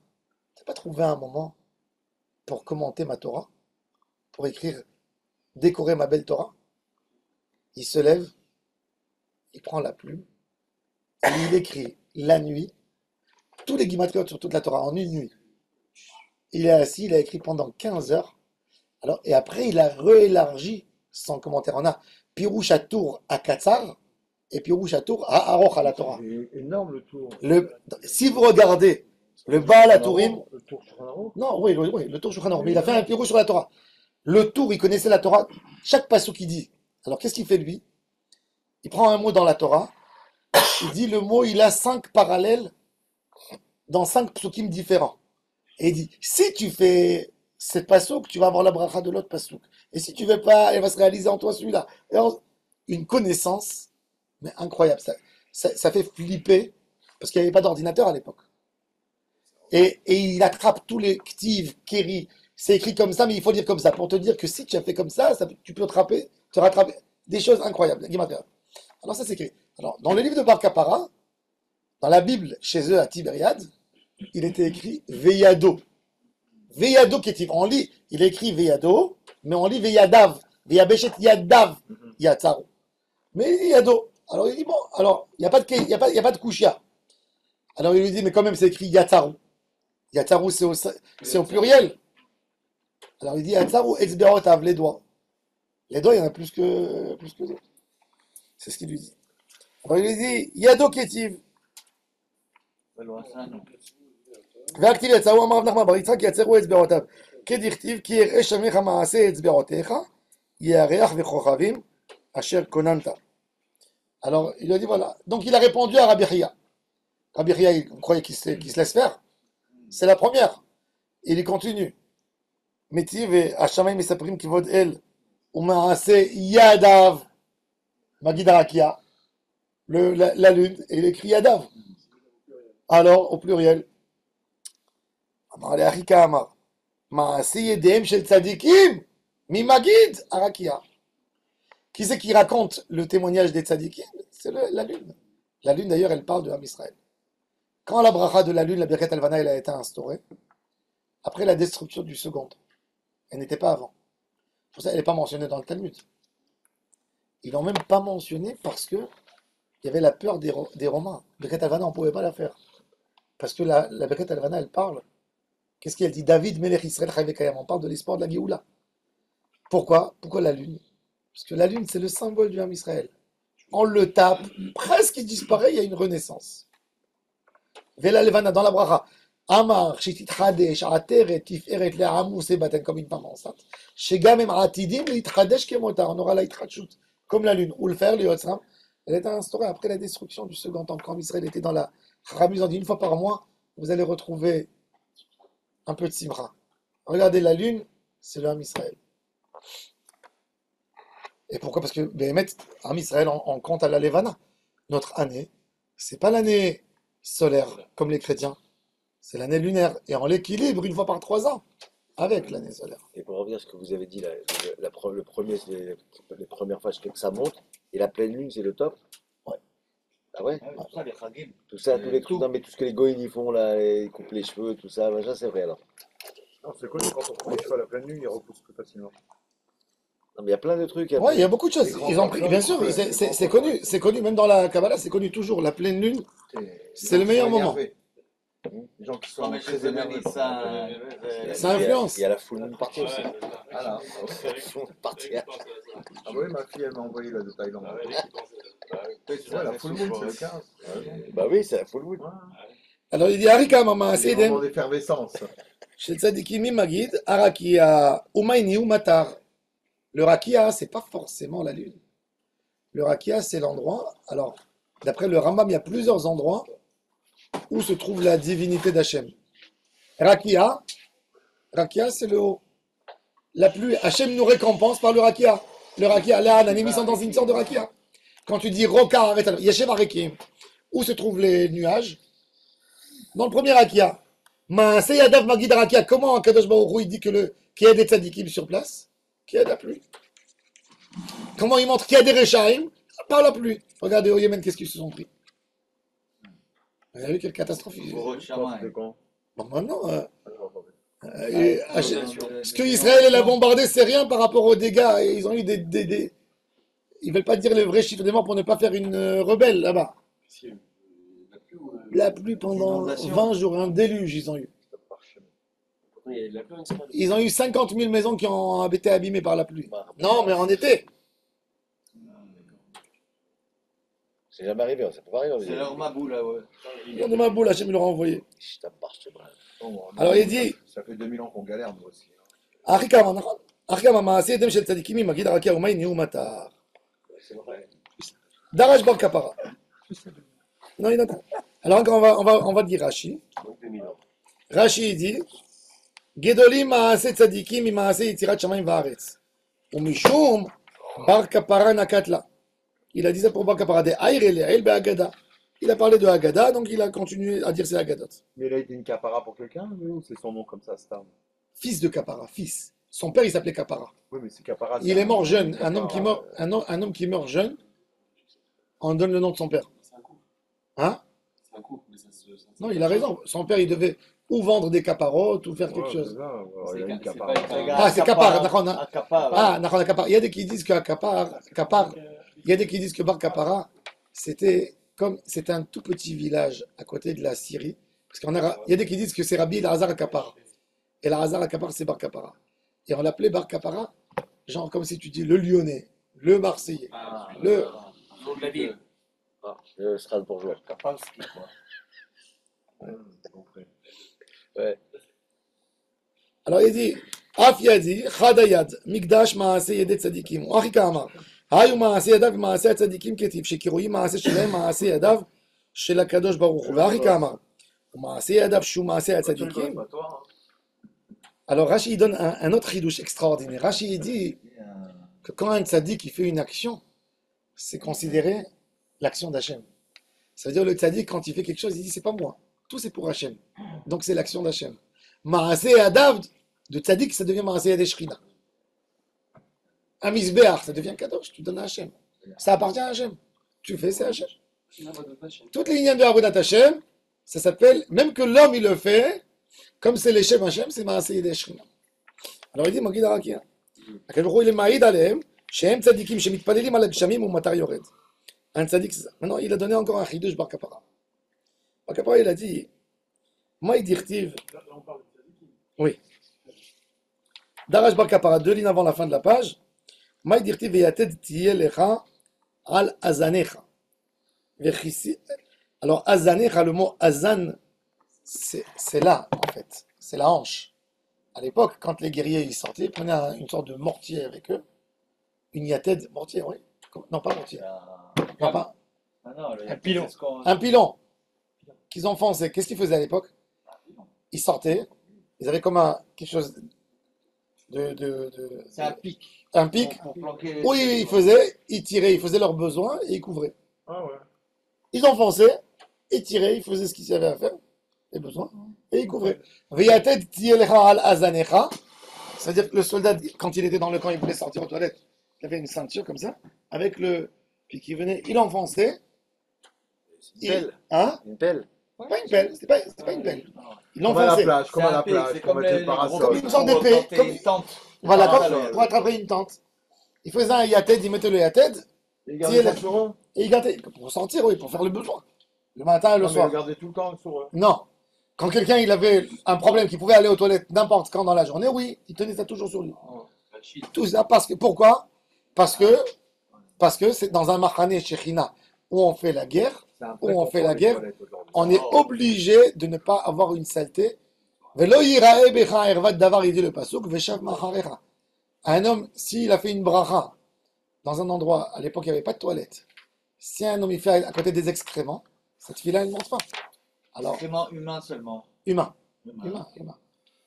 tu n'as pas trouvé un moment pour commenter ma Torah, pour écrire, décorer ma belle Torah? Il se lève, il prend la plume, et il écrit la nuit, tous les guimatriotes sur toute la Torah en une nuit. Il est assis, il a écrit pendant 15 heures. Alors, et après, il a réélargi son commentaire. On a Pirouche à Tour à Katsar et Pirouche à Tour à Aroch à la Torah. C'est énorme le tour. Si vous regardez le Baal HaTurim, Le tour sur un euro. non, oui, le Tour Shulchan Aruch, mais il a fait un Pirouche sur la Torah. Le Tour, il connaissait la Torah, chaque passage qu'il dit. Alors, qu'est-ce qu'il fait lui? Il prend un mot dans la Torah, il dit le mot, il a 5 parallèles dans 5 psukim différents. Et il dit, si tu fais cette pasouk, tu vas avoir la bracha de l'autre pasouk. Et si tu ne veux pas, elle va se réaliser en toi celui-là. Alors, une connaissance Mais incroyable, ça fait flipper, parce qu'il n'y avait pas d'ordinateur à l'époque. Et il attrape tous les ktiv, keri, c'est écrit comme ça, mais il faut lire comme ça, pour te dire que si tu as fait comme ça, tu peux te rattraper des choses incroyables. Guimatea. Alors ça c'est écrit. Alors, dans le livre de Bar Kapara, dans la Bible, chez eux à Tibériade, il était écrit Veyado. Veyado ketiv. On lit, il est écrit Veyado, mais on lit Veyadav. Veyabeshet Yadav Yatsaro. Mais Yado. Alors il dit, bon, alors, il n'y a pas de kushia. Alors il lui dit, mais quand même, c'est écrit Yatsaru. Yatsaru, c'est au pluriel. Alors il dit, Yatsaru, Etzberotav, les doigts. Les doigts, il y en a plus que d'autres. C'est ce qu'il lui dit. Alors il lui dit, Yado Ketiv. והכתיב יצאו אמר רב נחמן בר יצחק יצרו אצבעותיו כדכתיב כי יראה שמך מעשה אצבעותיך ירח וכוכבים אשר כוננת. Alors il lui a dit voilà. Donc il a répondu à Rabbi Chia. Rabbi Chia, il croyait qu'il se laisse faire. C'est la première. Il continue. Métiv et Hashamayim מספרים כבוד אל ומעשה ידיו מגיד הרקיע. La lune, et il écrit Yadav. Alors, au pluriel. אמר לאחיקה אמר, מעשי ידיהם של צדיקים ממגיד הרקיע. Qui c'est qui raconte le témoignage des tzadikim? C'est la lune. La lune, d'ailleurs, elle parle de Ham Israël. Quand la bracha de la lune, la Birkat Alvana, elle a été instaurée, après la destruction du second, elle n'était pas avant. Pour ça, elle n'est pas mentionnée dans le Talmud. Ils l'ont même pas mentionné parce que il y avait la peur des Romains. Birkat Alvana, on ne pouvait pas la faire. Parce que la Birkat Alvana, elle parle. Qu'est-ce qu'elle dit? David Melech Israël Chai Vekayam. On parle de l'espoir de la Géoula. Pourquoi la lune? Parce que la lune, c'est le symbole du Ham Israël. On le tape, presque il disparaît, il y a une renaissance. Vela Levana, dans la bracha. Amar, Shitit Hadesh, Ateret, Tiferet, Le'amu, Sebaten, comme une femme enceinte. Shegamem Atidim, Litchadesh, Kemota. On aura la Itchachut, comme la lune. Ou le fer, le Yotzram. Elle est instaurée après la destruction du second temple. Quand Israël était dans la Ramus, on dit une fois par mois, vous allez retrouver un peu de simra. Regardez la lune, c'est le Ham Israël. Et pourquoi? Parce que Béhémet, Ham Israël, on compte à la Levana. Notre année, c'est pas l'année solaire comme les chrétiens, c'est l'année lunaire. Et on l'équilibre une fois par 3 ans avec l'année solaire. Et pour revenir à ce que vous avez dit, le premier, c'est les premières phases que ça monte, et la pleine lune, c'est le top. Ouais. Ah ouais? Tout ça, les chagim. Tout ça, tous les trucs, non mais tout ce que les goïnes ils font là, ils coupent les cheveux, tout ça, machin, c'est vrai alors. Non, c'est connu, quand on prend les cheveux à la pleine lune, ils repoussent plus facilement. Non mais il y a plein de trucs. Ouais, il y a beaucoup de choses. Ils ont pris, bien sûr, c'est connu, même dans la Kabbalah, c'est connu toujours. La pleine lune, c'est le meilleur moment. Les gens qui Non, sont mais très chez eux, énervés. Ça influence. Il y a la full moon party aussi. Voilà. La full moon party. Ah oui, ma fille, elle m'a envoyé là de Thaïlande. Ouais, la full moon, c'est le 15. Bah oui, c'est la full moon. Alors il dit Harika Mama C'est un moment Asedem, d'effervescence. chez Tzadikimi Magid, Arakia, Umayni Umatar. Le Rakia, c'est pas forcément la lune. Le Rakia, c'est l'endroit. Alors, d'après le Rambam, il y a plusieurs endroits où se trouve la divinité d'Hachem. Rakia, c'est le haut. La pluie, Hachem nous récompense par le Rakia. Le Rakia, là, Ananim, ils sont dans une sorte de Rakia. Quand tu dis Roka, arrête, Yashem Arekim, où se trouvent les nuages? Dans le premier Rakia. Maaseh Yadav Magid Rakia, comment Kadosh Baruch Hu, il dit qu'il y a des tzadikim sur place? Qu'il y a de la pluie. Comment il montre qu'il y a des Rechaim? Par la pluie. Regardez au Yémen, qu'est-ce qu'ils se sont pris. Vous avez vu quelle catastrophe? Bon, maintenant, ce que Israël a bombardé, c'est rien par rapport aux dégâts. Et ils ont eu ils ne veulent pas dire le vrai chiffre des morts pour ne pas faire une rebelle là-bas. La pluie pendant 20 jours, un déluge, ils ont eu. Ils ont eu 50 000 maisons qui ont été abîmées par la pluie. Non, mais en été. C'est jamais arrivé, ça peut pas arriver. C'est leur mabou là, ouais. Il y a de ma boule, Hachem, il leur a envoyé. Alors il dit, Ça fait 2000 ans qu'on galère, nous aussi. Achikam Maaseh Edem Shel Tzadikim Magid Arakia Umay Niu Matar. Darash Bar Kapara. Non, il attend. Alors encore, on va dire Rashi. Rashi dit, Gedolim Maaseh Tzadikim Mi Maaseh Yitzirat Shamayim Vaaretz. Umishum Bar Kapara Nakatla. Il a dit ça pour Bar Kapara de Aïr et Le'el Be'agada. Il a parlé de Agada, donc il a continué à dire c'est Agadot. Mais il a été une capara pour quelqu'un, lui, ou c'est son nom comme ça, Stam? Fils de Kapara, fils. Son père, il s'appelait Kapara. Oui, mais c'est capara. Il est mort jeune. Un homme qui meurt, un homme qui meurt jeune, on donne le nom de son père. C'est un couple. Hein? C'est un couple, mais ça se. Non, il a raison. Son père, il devait ou vendre des caparottes ou faire quelque chose. Il a une C'est capara. pas- Ah, c'est Kapar, d'accord. Un capar. Ah, d'accord, Kapar. Il y a des qui disent que Kapar, il y a des qui disent que Bar Kapara, c'était un tout petit village à côté de la Syrie. Parce il y a des qui disent que c'est Rabbi Elazar à Kapar. Et Elazar à Kapar, c'est Bar Kapara. Et on l'appelait Bar Kapara, genre comme si tu dis le Lyonnais, le Marseillais, le. Nom de la ville. Ah, le Strasbourgeois. Kapalski, quoi. Ouais. Alors il dit, Af yadi, chadayad, mikdash maase yedet tzadikim. Ou achika amar, hayu maase yadav maase tzadikim ketiv, shekiroyi maase shelem maase yadav shel HaKadosh Baruch Hu. Achika amar, ou maase yadav shu maase tzadikim. Pas toi, Alors Rashi il donne un autre chidouche extraordinaire. Rashi il dit que quand un tzadik il fait une action, c'est considéré l'action d'Hachem. Ça veut dire le tzadik quand il fait quelque chose, il dit c'est pas moi, tout c'est pour Hachem. Donc c'est l'action d'Hachem. Maaseh Adav de tzadik ça devient Maaseh Adeshrina. Un misbéach ça devient kadosh, tu donnes à Hachem. Ça appartient à Hachem. Tu fais c'est Hachem. Toutes les lignes de Avodat Hachem, ça s'appelle, même que l'homme il le fait, comme c'est les Shem Hachem, c'est Maaseh Adeshrina. Alors il dit Magid Arakia. הקדוש ברוך הוא מעיד עליהם שהם צדיקים שמתפללים על הגשמים ומטר יורד. Un tzadik, c'est ça. Maintenant, il a donné encore un chidouche Bar Kapara. Bar Kapara, il a dit, Maï dirtiv. Oui. Darash Bar Kapara, 2 lignes avant la fin de la page. Maï dirtiv veyated tiyelecha al azanecha. Alors, azanecha, le mot azan, c'est là, en fait. C'est la hanche. À l'époque, quand les guerriers ils sortaient, ils prenaient une sorte de mortier avec eux. Une yated, mortier, oui. Non, pas mortier. Non, pas. Un pilon. Un pilon qu'ils enfonçaient. Qu'est-ce qu'ils faisaient à l'époque? Ils sortaient. Ils avaient comme quelque chose C'est un pic. un pic. Pour planquer les- Oui, ils tiraient, ils faisaient leurs besoins et ils couvraient. Ah ouais. Ils enfonçaient, ils tiraient, ils faisaient ce qu'ils avaient à faire, les besoins, et ils couvraient. Veyated tiyelecha al azanecha. C'est-à-dire que le soldat, quand il était dans le camp, il voulait sortir aux toilettes. Il avait une ceinture comme ça, avec le. Puis qui venait, il enfonçait. Une pelle. Hein? Une pelle. Pas une pelle, c'était pas une pelle. Il Comme à la l'enfonçait. plage, comme à la C'est un plage, pic, c'est pour comme mettre les le parasol. Comme une sorte d'épée, pour tenter comme- une tente. Voilà, Ah, comme alors, pour attraper une tente. Il faisait un yated, il mettait le yated, Ils gardaient gardaient ça sur eux. et il gardait. Pour sortir, oui, pour faire le besoin. Le matin et le Non, mais soir. ils gardaient tout le temps sur eux. Non. Quand quelqu'un il avait un problème, qu'il pouvait aller aux toilettes n'importe quand dans la journée, oui, il tenait ça toujours sur lui. Tout ça parce que, pourquoi? Parce que c'est dans un machané shechina où on fait la guerre, C'est un Où vrai on fait la confort, les guerre, toilettes aujourd'hui. on est obligé de ne pas avoir une saleté. Velo yirae becha ervat davar, il dit le pasuk, veshav macharecha. Un homme, s'il a fait une bracha dans un endroit, à l'époque il n'y avait pas de toilette, si un homme il fait à côté des excréments, cette fille-là elle ne monte pas. Alors, Excrément humain seulement. humain. Humain.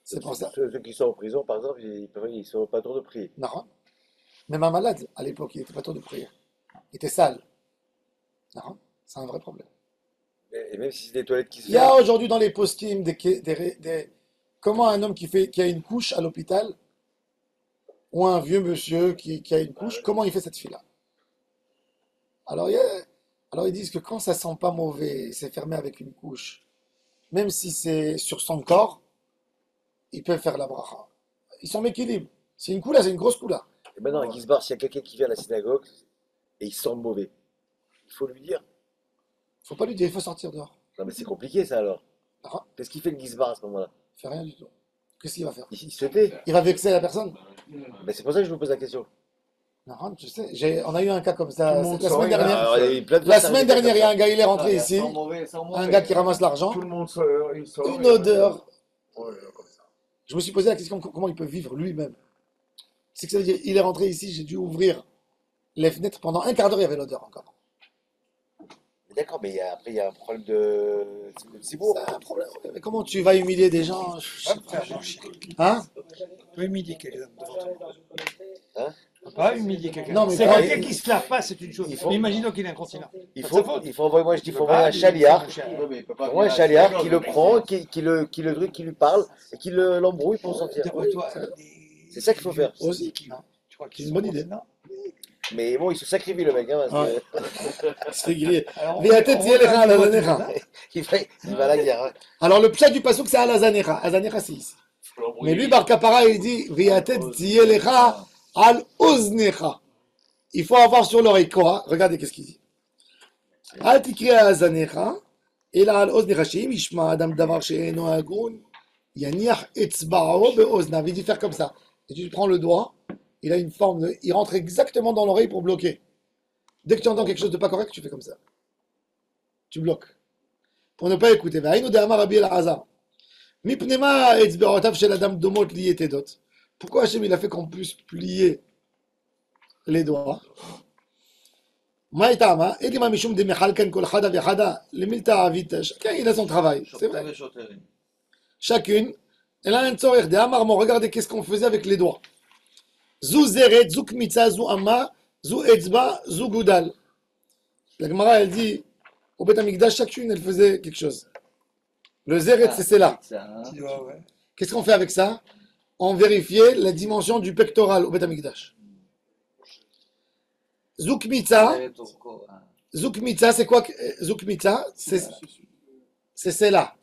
C'est pour ça. Ceux qui sont en prison, par exemple, ils sont pas trop de prier. Non. Même un malade, à l'époque, il n'était pas tôt de prière. Il était sale. Non. C'est un vrai problème. Et même si c'est des toilettes qui se Il y a ferment, aujourd'hui dans les post-kim comment un homme qui a une couche à l'hôpital, ou un vieux monsieur qui a une couche, comment il fait cette fille-là? Alors, ils disent que quand ça sent pas mauvais, c'est fermé avec une couche, même si c'est sur son corps, ils peuvent faire la bracha. Ils sont équilibrés. C'est une coula, c'est une grosse coula. et maintenant, à Gisbar, s'il y a quelqu'un qui vient à la synagogue et il sent mauvais, il faut lui dire. Faut pas lui dire, il faut sortir dehors. Non, mais c'est compliqué ça alors. Ah. Qu'est-ce qu'il fait le Gisbar à ce moment-là? Il fait rien du tout. Qu'est-ce qu'il va faire? Il se tait. Il va vexer la personne? Mais c'est pour ça que je vous pose la question. Non, tu sais, on a eu un cas comme ça Tout le monde la sort, semaine il y a- dernière. Alors, il y a eu plein de La fois, ça semaine arrive dernière, il y a un gars, il est rentré Ah, ici, sans mauvais, sans mauvais. un gars qui ramasse l'argent, Tout le monde sort, il sort. une odeur. Ouais, comme ça. Je me suis posé la question comment il peut vivre lui-même. C'est que ça veut dire, il est rentré ici, j'ai dû ouvrir les fenêtres pendant un quart d'heure, il y avait l'odeur encore. D'accord, mais après, il y a un problème de cibourg. C'est un problème. Mais comment tu vas humilier des gens? Je sais pas. Hein? Tu peux humilier quelqu'un devant toi. Hein? Pas humilier quelqu'un. Non, mais C'est quand- quelqu'un qui se lave pas, c'est une chose. Il faut- Mais imaginons qu'il est incontinent. Il C'est faut, sa faute. il faut envoyer, moi je dis, il faut pas envoyer un lui- chaliard. son chien. Ouais, mais il peut pas Envoyer un venir à chaliard l'extérieur, qui le donc, prend, qui le truc, qui lui parle, et qui l'embrouille pour sortir. Débrouille-toi. C'est ça qu'il faut faire. Aussi. Tu crois C'est une bonne idée. Non. Mais bon, il se sacrifie le mec. Hein, parce Ouais. que Il se fait griller. Alors, Viatet on Tielecha regarde Alazanecha. il va à la guerre. Hein. Alors le pshat du pasuk c'est Alazanecha. Alazanecha c'est ici. Mais lui, Bar Kapara, il dit Viatet Tielecha Al Oznecha. Il faut avoir sur l'oreille quoi? Regardez qu'est-ce qu'il dit. Al Tikri Alazanecha. Et là, Al Oznecha Sheim Ishma Adam Davar She'eno Agun. Yaniach Etzba'o Be'ozna. Il dit faire comme ça. Et tu prends le doigt. Il a une forme, il rentre exactement dans l'oreille pour bloquer. Dès que tu entends quelque chose de pas correct, tu fais comme ça. Tu bloques. Pour ne pas écouter. Pourquoi Hachem il a fait qu'on puisse plier les doigts? Chacun il a son travail. C'est vrai. Chacune. Elle a un tzorech de Amarmon. Regardez qu'est-ce qu'on faisait avec les doigts. Zou zeret, zou kmitza, zou amma, zou etzba, zou goudal. La Gemara, elle dit, au Beth Amikdash, chacune, elle faisait quelque chose. Le zeret, c'est là. Tu dois, ouais. Qu'est-ce qu'on fait avec ça? On vérifiait la dimension du pectoral au Beth Amikdash. Zou kmitza, c'est quoi? Zou kmitza, c'est là.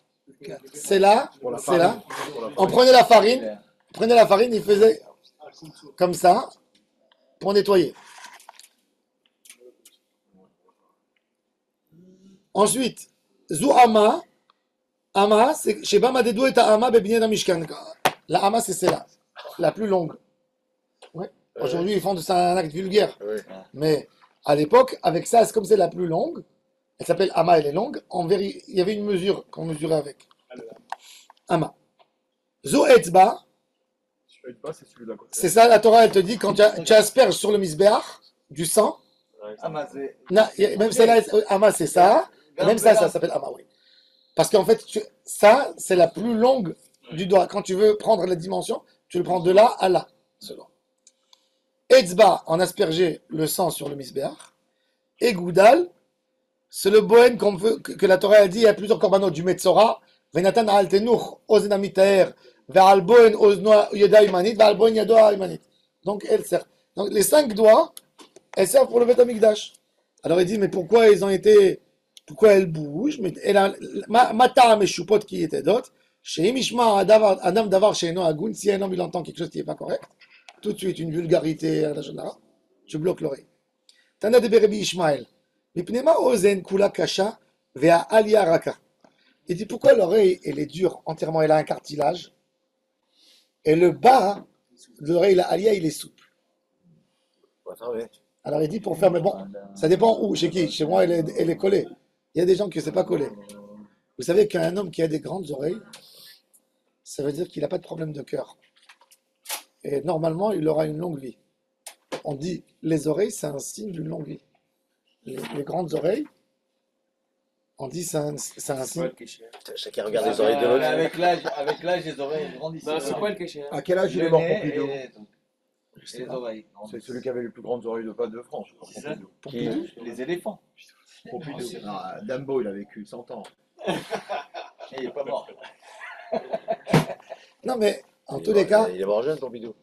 C'est là, c'est là. On prenait la farine, il faisait comme ça pour nettoyer. Ensuite, Zou Ama, Ama, c'est chez Bama Dedou et Ama Bebinyan Mishkan. La Ama, c'est celle-là, la plus longue. Ouais. Aujourd'hui, ils font de ça un acte vulgaire. Ouais. Mais à l'époque, avec ça, c'est comme c'est la plus longue. Elle s'appelle Ama, elle est longue. Il y avait une mesure qu'on mesurait avec. Ama. Zou Etzba. c'est celui d'à côté. C'est ça, la Torah, elle te dit, quand tu asperges sur le misbéach du sang, non, même celle-là, Ama, c'est ça, et même ça s'appelle Ama, oui. Parce qu'en fait, ça, c'est la plus longue du doigt. Quand tu veux prendre la dimension, tu le prends de là à là, selon. Etzba, en asperger le sang sur le misbéach. Et Goudal, c'est le bohen que la Torah a dit, il y a plusieurs korbanot, du Metzora, Venatan al Tenur, Ozen Amitaer, Ve'al bohen Oznoa Yeda Imanit, Ve'al bohen Yadoa Imanit. Donc, elle sert. Donc, les 5 doigts, elles servent pour le Beth Amikdash. Alors, il dit, mais pourquoi ils ont été, pourquoi elles bougent? Mais elle a, Mata Meshupot qui était d'autres. Chez Imishma Adam Davar chez Eno Agun, si un homme il entend quelque chose qui n'est pas correct, tout de suite une vulgarité à la Shonara, tu bloques l'oreille. Tana de Berebi Ishmael. Mipnema Ozen Kula Kasha Vea Alia Raka. Il dit pourquoi l'oreille elle est dure entièrement, elle a un cartilage, et le bas de l'oreille, la Alia, il est souple. Alors il dit pour faire, mais bon, ça dépend où, chez qui. Chez moi, elle est collée. Il y a des gens qui ne sont pas collés. Vous savez qu'un homme qui a des grandes oreilles, ça veut dire qu'il n'a pas de problème de cœur. Et normalement, il aura une longue vie. On dit les oreilles, c'est un signe d'une longue vie. Les grandes oreilles, on dit c'est un signe. Chacun regarde les oreilles de l'autre. Avec l'âge, les oreilles grandissent. C'est quoi le cachet? À quel âge il est Le mort, nez Pompidou? et les oreilles. C'est celui qui avait les plus grandes oreilles de France, je crois, C'est ça. Pompidou. Les éléphants. Pompidou. Ah, Dumbo, il a vécu 100 ans. Et il n'est pas mort. Non, mais en tous les cas, Il est mort jeune, Pompidou.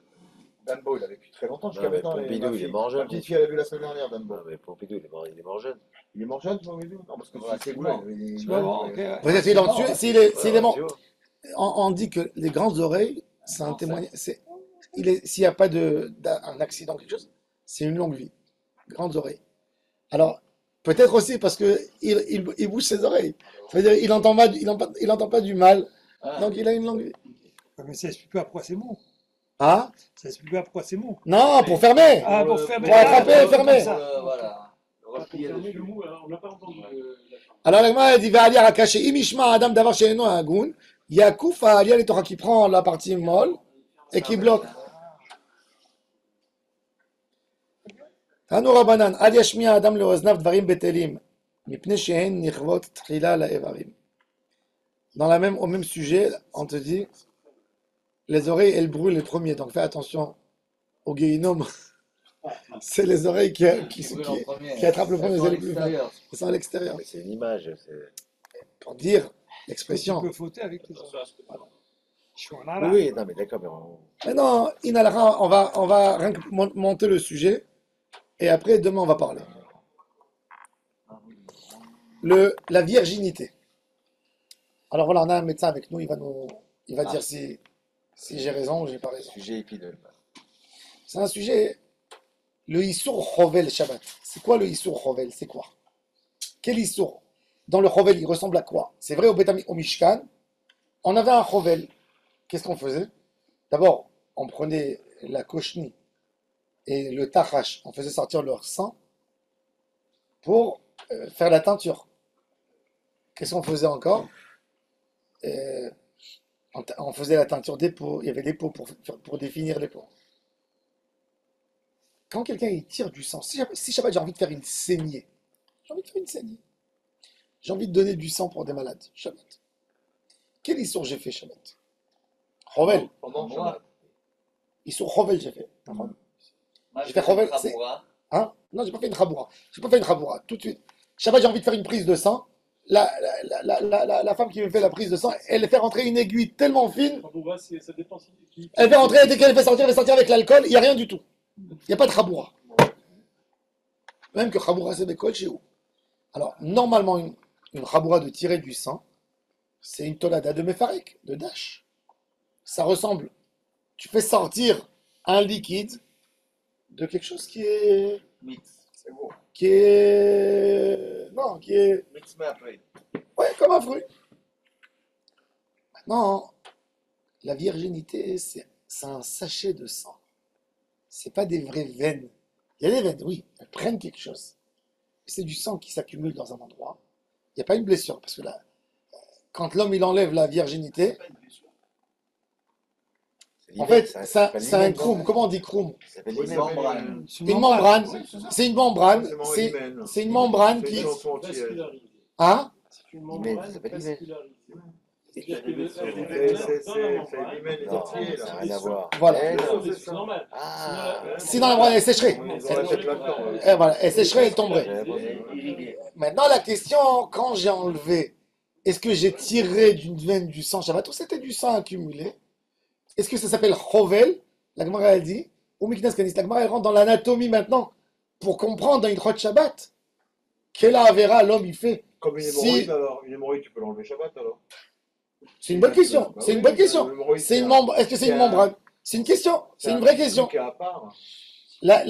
Dumbo, il a vécu très longtemps. Non, Jusqu'à mais maintenant, Pompidou, il est mort Ma jeune. petite fille, elle a vu la semaine dernière, Dumbo. Non, mais Pompidou, il est mort jeune. Il est mort jeune, Pompidou? Non, parce que Ouais, c'est c'est goulard. mort. C'est pas bon, ok, ouais. peut-être il en tue. S'il est mort, tu vois. on dit que les grandes oreilles, c'est un témoignage. S'il n'y a pas un accident, quelque chose, c'est une longue vie. Grandes oreilles. Alors, peut-être aussi parce qu'il bouge ses oreilles. Ça veut dire qu'il n'entend pas du mal. Donc, il a une longue vie. Mais ça explique pas pourquoi c'est mou. Ah? Ça explique pas pourquoi c'est mou. Non, pour fermer. Ah, pour faire Pour attraper et fermer. Voilà. Alors, la Gemara, elle dit, Ve'alia rakaché, imishma adam davar she'eno agun, yakouf ha'alia letocha, qui prend la partie molle et qui bloque. Tanu Rabbanan, al yashmi'a adam leoznav dvarim betelim, mipnei she'en nichvot tchila la'evarim. Au même sujet, on te dit, les oreilles, elles brûlent les premiers, donc fais attention au guéhinome. C'est les oreilles Oui, en premier. qui attrapent le premier, Elles sont les à ailes plus fines. l'extérieur. Elles sont à l'extérieur. Mais c'est une image. Pour dire Tu l'expression. peux fauter avec tes oreilles. Je suis en Oui, arabe. oui, non, mais d'accord, mais Maintenant, Inalara, on va rien que monter le sujet. Et après, demain, on va parler. La virginité. Alors voilà, on a un médecin avec nous, il va dire si j'ai raison ou j'ai pas raison. sujet épineux. C'est un sujet, le Issour Chovel Shabbat. C'est quoi le Issour Chovel? C'est quoi? Quel Issour? Dans le Chovel, il ressemble à quoi? C'est vrai, au Mishkan, on avait un Chovel. Qu'est-ce qu'on faisait? D'abord, on prenait la koshni et le tachash, on faisait sortir leur sang pour faire la teinture. Qu'est-ce qu'on faisait encore? On faisait la teinture des peaux, il y avait des peaux pour définir les peaux. Quand quelqu'un il tire du sang, si Shabbat j'ai envie de faire une saignée, j'ai envie de donner du sang pour des malades, Shabbat. Quel issour j'ai fait Shabbat? Chovel. Pendant Shabbat. Issour Chovel j'ai fait. Moi, J'ai fait Chovel, c'est... Hein? Non, j'ai pas fait une chaboura. J'ai pas fait une chaboura. Tout de suite. Shabbat j'ai envie de faire une prise de sang. La femme qui me fait la prise de sang, elle fait rentrer une aiguille tellement fine. Ça dépend Elle fait rentrer, dès qu'elle fait sortir, elle fait sortir avec l'alcool, il n'y a rien du tout. Il n'y a pas de chaboura. Même que chaboura c'est békol chez où. Alors, normalement, une chaboura de tirer du sang, c'est une tolada de mefarek, de dash. Ça ressemble. Tu fais sortir un liquide de quelque chose qui est. Mix. C'est beau. Qui est. Non, qui est. Mix, mais après. Ouais, comme un fruit. Maintenant, la virginité, c'est un sachet de sang. C'est pas des vraies veines. Il y a des veines, oui, elles prennent quelque chose. C'est du sang qui s'accumule dans un endroit. Il n'y a pas une blessure, parce que là, quand l'homme il enlève la virginité, en fait, c'est un kroum. Comment on dit kroum? Une membrane. Une membrane. C'est une membrane. C'est une membrane qui. Hein? C'est une membrane Ça s'appelle vascularisée. C'est-à-dire que C'est l'hymen Non, entier, ça là. n'a rien à voir. Voilà. c'est normal. Ah, Sinon, la membrane, elle sécherait. Voilà, elle sécherait, elle tomberait. Maintenant, la question, quand j'ai enlevé, est-ce que j'ai tiré d'une veine du sang Shabbat ou c'était du sang accumulé? Est-ce que ça s'appelle Chovel? La Gemara elle dit, ou Miknas Kanis, la Gemara elle rentre dans l'anatomie maintenant pour comprendre dans une Chot Shabbat quelle avéra l'homme il fait. Comme une hémorroïde, alors. Une hémorroïde, tu peux l'enlever Shabbat, alors. C'est une bonne question. C'est une bonne question. C'est une membrane. Est-ce que c'est une membrane? C'est une question. C'est une vraie question. À part. La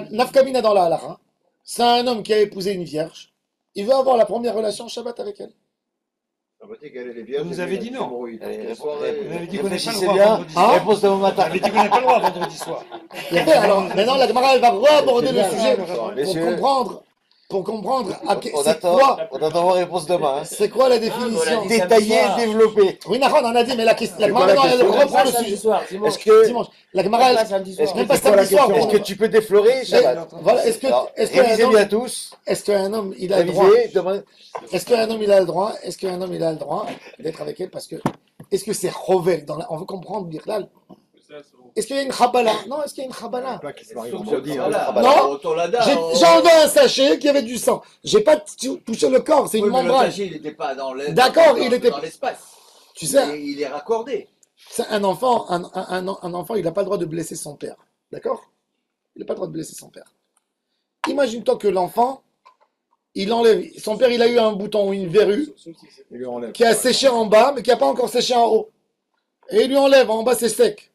nafkamina dans la halakha, c'est un homme qui a épousé une vierge. Il veut avoir la première relation Shabbat avec elle. Ça veut dire qu'elle est les vierges. Vous avez dit non. Hémorroïdes. Allez, Qu'elle soit- Vous avez dit qu'on n'est pas le réfléchissez droit bien. vendredi soir. Réponse demain Vous matin. avez dit qu'on n'est pas le droit vendredi soir. Alors, maintenant, la Gemara, elle va re-aborder le sujet Messieurs, pour comprendre on c'est quoi, attend vos réponses demain. Hein. c'est quoi la définition. Détaillé et développé. Oui, Nahon, on a dit, mais la Gemara, quoi la maintenant, elle question? reprend le sujet. Est-ce que, Dimanche. La Gemara, elle, est-ce que, même pas c'est quoi la samedi soir. question? Est-ce que tu peux déflorer Shabbat? Voilà, Alors, est-ce révisez qu'un bien homme, tous. est-ce qu'un homme, il a le droit, Révisez. Demain. est-ce qu'un homme, il a le droit, est-ce qu'un homme, il a le droit d'être avec elle parce que, est-ce que c'est Chovel, on veut comprendre, Birlal. Est-ce qu'il y a une Chabala? Non, est-ce qu'il y a une Chabala? Pas qui se marie vendredi. Non. J'ai enlevé un sachet qui avait du sang. J'ai pas touché le corps, c'est une Oui, mais le membrane. sachet, il n'était pas dans l'air. D'accord, il était- dans l'espace. Tu sais, Il est raccordé. c'est un enfant, un enfant, il n'a pas le droit de blesser son père. D'accord? Il n'a pas le droit de blesser son père. Imagine-toi que l'enfant, il enlève. Son père, il a eu un bouton ou une verrue Il lui enlève. qui a séché en bas, mais qui n'a pas encore séché en haut. Et il lui enlève, en bas, c'est sec.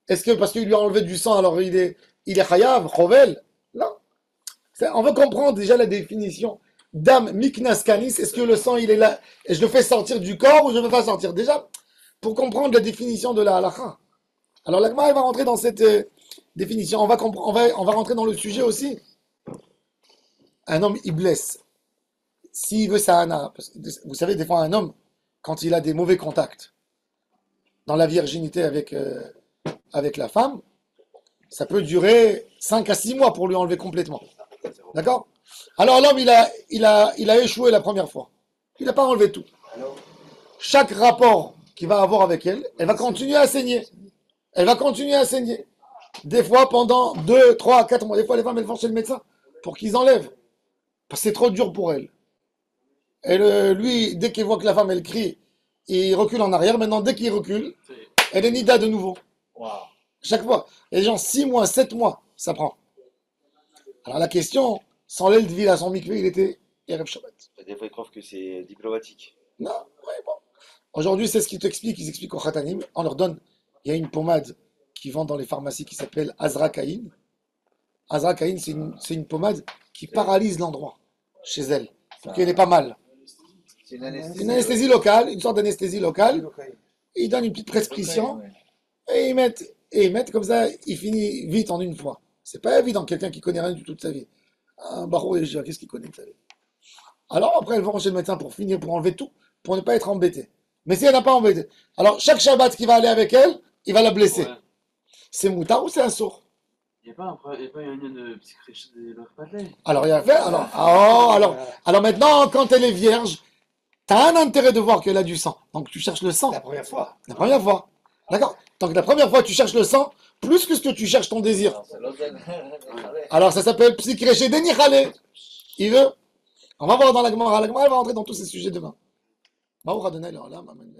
Est-ce que parce qu'il lui a enlevé du sang, alors il est chayav, chovel? Non. On veut comprendre déjà la définition. Dam miknas kanis, est-ce que le sang, il est là, et je le fais sortir du corps ou je ne le fais pas sortir? Déjà, pour comprendre la définition de la halakha. Alors la Gemara, elle va rentrer dans cette définition. On va rentrer dans le sujet aussi. Un homme, il blesse. S'il veut sahana, parce que vous savez, des fois, un homme, quand il a des mauvais contacts dans la virginité avec la femme, ça peut durer 5 à 6 mois pour lui enlever complètement. D'accord? Alors l'homme, il a échoué la première fois. Il n'a pas enlevé tout. Chaque rapport qu'il va avoir avec elle, elle va continuer à saigner. Elle va continuer à saigner. Des fois, pendant 2, 3, 4 mois, des fois, les femmes, elles vont chez le médecin pour qu'ils enlèvent. Parce que c'est trop dur pour elles. Et lui, dès qu'il voit que la femme, elle crie, il recule en arrière. Maintenant, dès qu'il recule, elle est nida de nouveau. Waouh. Chaque fois. Et les gens, 6 mois, 7 mois, ça prend. Alors la question, sans l'aile de ville à son mikvé, il était Erev Shabbat. Des fois, ils croient que c'est diplomatique. Non, ouais, bon. Aujourd'hui, c'est ce qu'ils t'expliquent. Ils expliquent au Khatanim. On leur donne, il y a une pommade qui vend dans les pharmacies qui s'appelle Azrakaïn. Azrakaïn, c'est une pommade qui paralyse l'endroit chez elle. Donc elle est pas mal. C'est une anesthésie. Une anesthésie locale, une sorte d'anesthésie locale. Ils donnent une petite prescription et ils mettent comme ça, il finit vite en une fois. C'est pas évident, quelqu'un qui connaît rien du tout de sa vie. Un barreau, qu'est-ce qu'il connaît de sa vie? Alors après, elles vont chez le médecin pour finir, pour enlever tout, pour ne pas être embêtée. Mais si elle n'a pas embêté, alors chaque Shabbat qui va aller avec elle, il va la blesser. Ouais. C'est moutard ou c'est un sourd? Il n'y a pas un lien de psychiatrie de leur palais. Alors il y a fait, alors maintenant, quand elle est vierge, tu as un intérêt de voir qu'elle a du sang. Donc tu cherches le sang. La première fois. La première fois. D'accord? Donc la première fois, tu cherches le sang, plus que ce que tu cherches ton désir. Non, c'est l'autre. Alors ça s'appelle psychréché dénichale. Il veut. On va voir dans la Gemara. La Gemara elle va rentrer dans tous ces sujets demain. Baruch Adonai l'olam, amen.